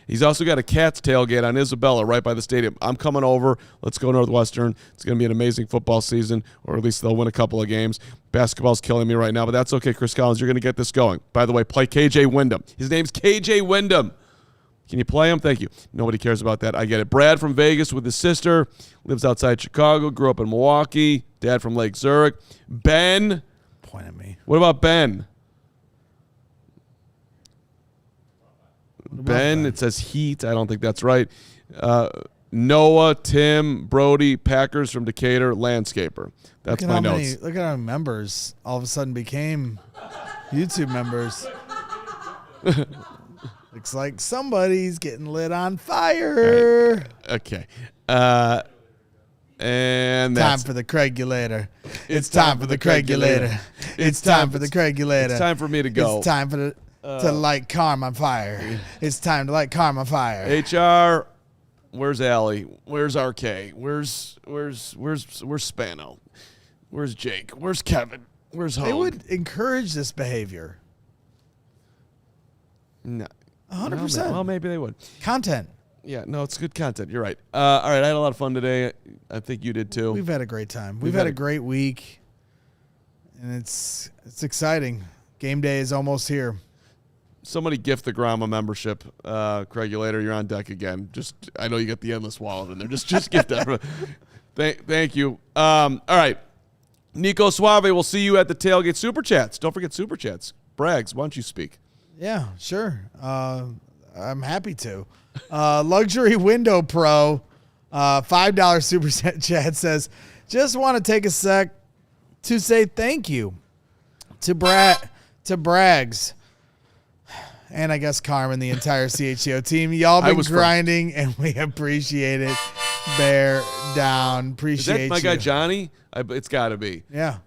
He's also got a Cats tailgate on Isabella right by the stadium. I'm coming over. Let's go Northwestern. It's going to be an amazing football season, or at least they'll win a couple of games. Basketball's killing me right now, but that's okay, Chris Collins. You're going to get this going. By the way, play KJ Wyndham. His name's KJ Wyndham. Can you play him? Thank you. Nobody cares about that. I get it. Brad from Vegas with his sister. Lives outside Chicago. Grew up in Milwaukee. Dad from Lake Zurich. Ben. Point at me. What about Ben? Ben, it says Heat. I don't think that's right. Noah, Tim, Brody, Packers from Decatur, landscaper. That's my notes. Look at how many members all of a sudden became YouTube members. Looks like somebody's getting lit on fire. Right. Okay. And time for the Craigulator. It's time for the Craigulator. It's time for the Craigulator. It's time for me to go. It's time for to light Carm on fire. It's time to light Carm on fire. HR, where's Allie? Where's RK? Where's Spano? Where's Jake? Where's Kevin? Where's Hoge? They would encourage this behavior. No. 100%. Well, maybe they would. Content. Yeah, no, it's good content. You're right. All right, I had a lot of fun today. I think you did too. We've had a great time. We've had a great week, and it's exciting. Game day is almost here. Somebody gift the Grama membership. Craigulator, you're on deck again. I know you got the endless wallet in there. Just gift that. Thank you. All right. Nico Suave, we'll see you at the tailgate. Super Chats. Don't forget Super Chats. Braggs, why don't you speak? Yeah, sure. I'm happy to. Luxury Window Pro, $5 Super Chat says, just want to take a sec to say thank you to Braggs. And I guess Carmen, the entire CHGO team. Y'all been grinding, and we appreciate it. Bear down. Appreciate you. Is that my guy Johnny? It's got to be. Yeah.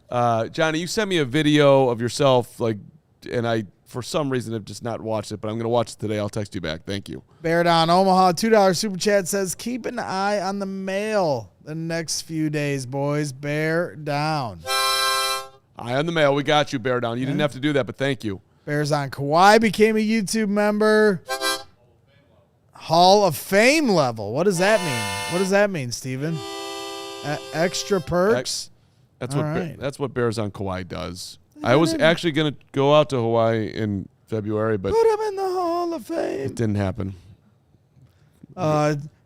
Johnny, you sent me a video of yourself, and I, for some reason, have just not watched it, but I'm going to watch it today. I'll text you back. Thank you. Bear down. Omaha, $2 Super Chat says, keep an eye on the mail the next few days, boys. Bear down. Eye on the mail. We got you, Bear down. You didn't have to do that, but thank you. Bears on Kawhi became a YouTube member. Hall of Fame level. What does that mean? What does that mean, Steven? Extra perks? That's what Bears on Kawhi does. I was actually going to go out to Hawaii in February, but put him in the Hall of Fame. It didn't happen.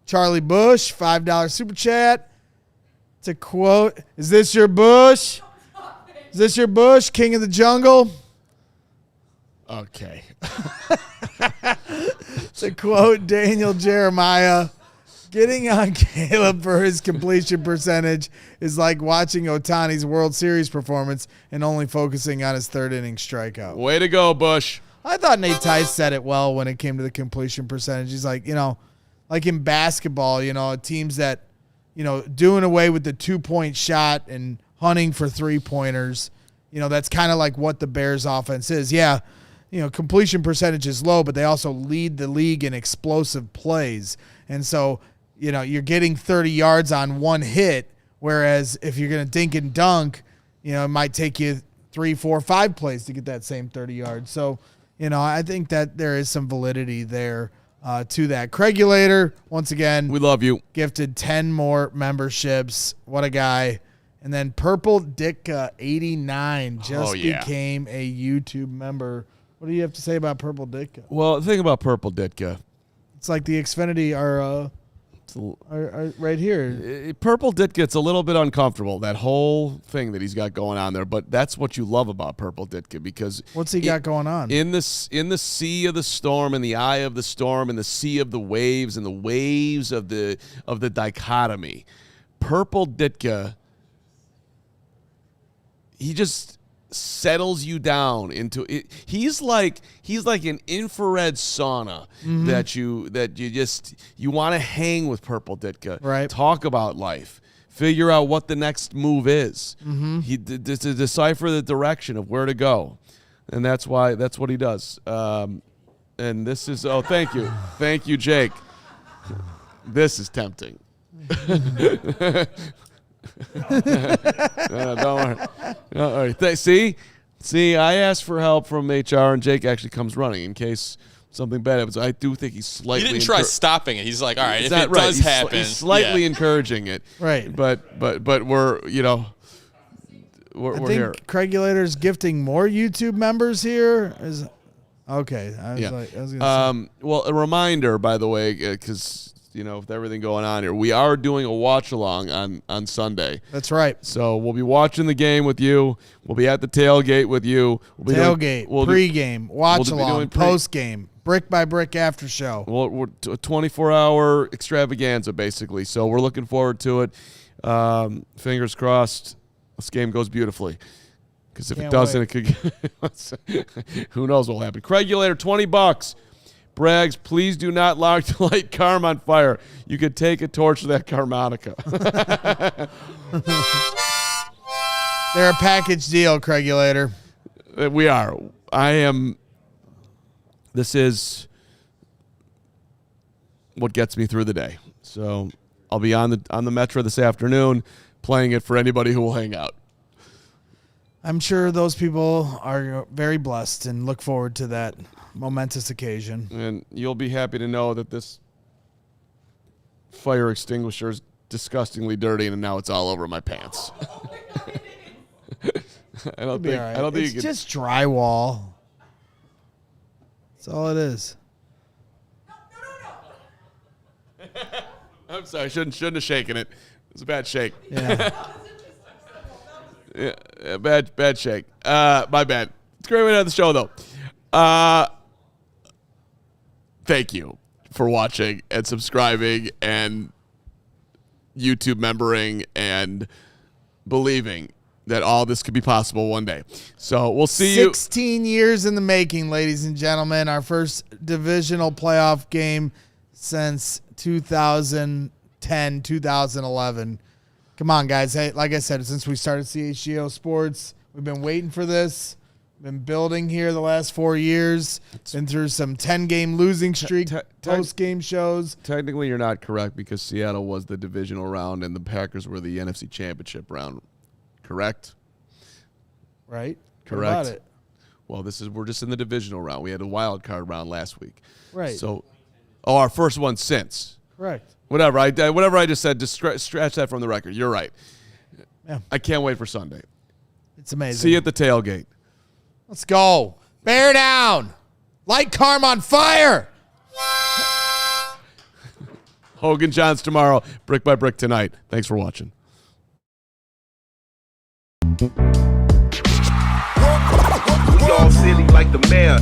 Charlie Bush, $5 Super Chat. To quote, is this your Bush? Is this your Bush, king of the jungle? Okay. To quote Daniel Jeremiah, getting on Caleb for his completion percentage is like watching Ohtani's World Series performance and only focusing on his third inning strikeout. Way to go, Bush. I thought Nate Tice said it well when it came to the completion percentage. He's like, like in basketball, teams that, doing away with the 2-point shot and hunting for 3-pointers, that's kind of like what the Bears offense is. Yeah, completion percentage is low, but they also lead the league in explosive plays. And so, you're getting 30 yards on one hit, whereas if you're going to dink and dunk, it might take you 3, 4, 5 plays to get that same 30 yards. So, I think that there is some validity there to that. Craigulator, once again, we love you. Gifted 10 more memberships. What a guy. And then Purple Ditka 89 just became a YouTube member. What do you have to say about Purple Ditka? Well, the thing about Purple Ditka, it's like the Xfinity are right here. Purple Ditka, it's a little bit uncomfortable, that whole thing that he's got going on there. But that's what you love about Purple Ditka, because what's he got going on? In the sea of the storm, in the eye of the storm, in the sea of the waves, and the waves of the dichotomy, Purple Ditka, he just settles you down into it. He's like an infrared sauna that you want to hang with Purple Ditka. Right. Talk about life. Figure out what the next move is. He to decipher the direction of where to go, and that's what he does. And this is thank you, Jake. This is tempting. Don't worry. See, I asked for help from HR, and Jake actually comes running in case something bad happens. I do think he's slightly. He didn't try stopping it. He's like, all right, if it does happen, he's slightly encouraging it. Right. But we're we're here. Craigulator's gifting more YouTube members here. Okay. I was gonna say. Well, a reminder, by the way, because. With everything going on here, we are doing a watch along on Sunday. That's right. So we'll be watching the game with you. We'll be at the tailgate with you. Pregame, watch along, post game, brick by brick after show. Well, we're a 24-hour extravaganza basically. So we're looking forward to it. Fingers crossed, this game goes beautifully. Because if it doesn't, it could. Who knows what will happen? Craigulator, $20. Braggs, please do not light Carm on fire. You could take a torch to that harmonica. They're a package deal, Craigulator. We are. I am. This is what gets me through the day. So I'll be on the Metro this afternoon, playing it for anybody who will hang out. I'm sure those people are very blessed and look forward to that momentous occasion. And you'll be happy to know that this fire extinguisher is disgustingly dirty, and now it's all over my pants. I don't think it's just drywall. That's all it is. I'm sorry, shouldn't have shaken it. It was a bad shake. Yeah. Yeah, bad shake. My bad. It's a great way to have the show, though. Thank you for watching and subscribing and YouTube membering and believing that all this could be possible one day. So we'll see you. 16 years in the making, ladies and gentlemen. Our first divisional playoff game since 2010, 2011. Come on, guys. Hey, like I said, since we started CHGO Sports, we've been waiting for this. Been building here the last 4 years. Been through some 10-game losing streak, post-game shows. Technically, you're not correct because Seattle was the divisional round and the Packers were the NFC Championship round. Correct? Right. Correct. What about it? Well, we're just in the divisional round. We had a wild card round last week. Right. So, our first one since. Correct. Whatever I just said, just scratch that from the record. You're right. Yeah. I can't wait for Sunday. It's amazing. See you at the tailgate. Let's go. Bear down. Light Carm on fire. Hoge and Jahns tomorrow. Brick by brick tonight. Thanks for watching. silly like the mayor.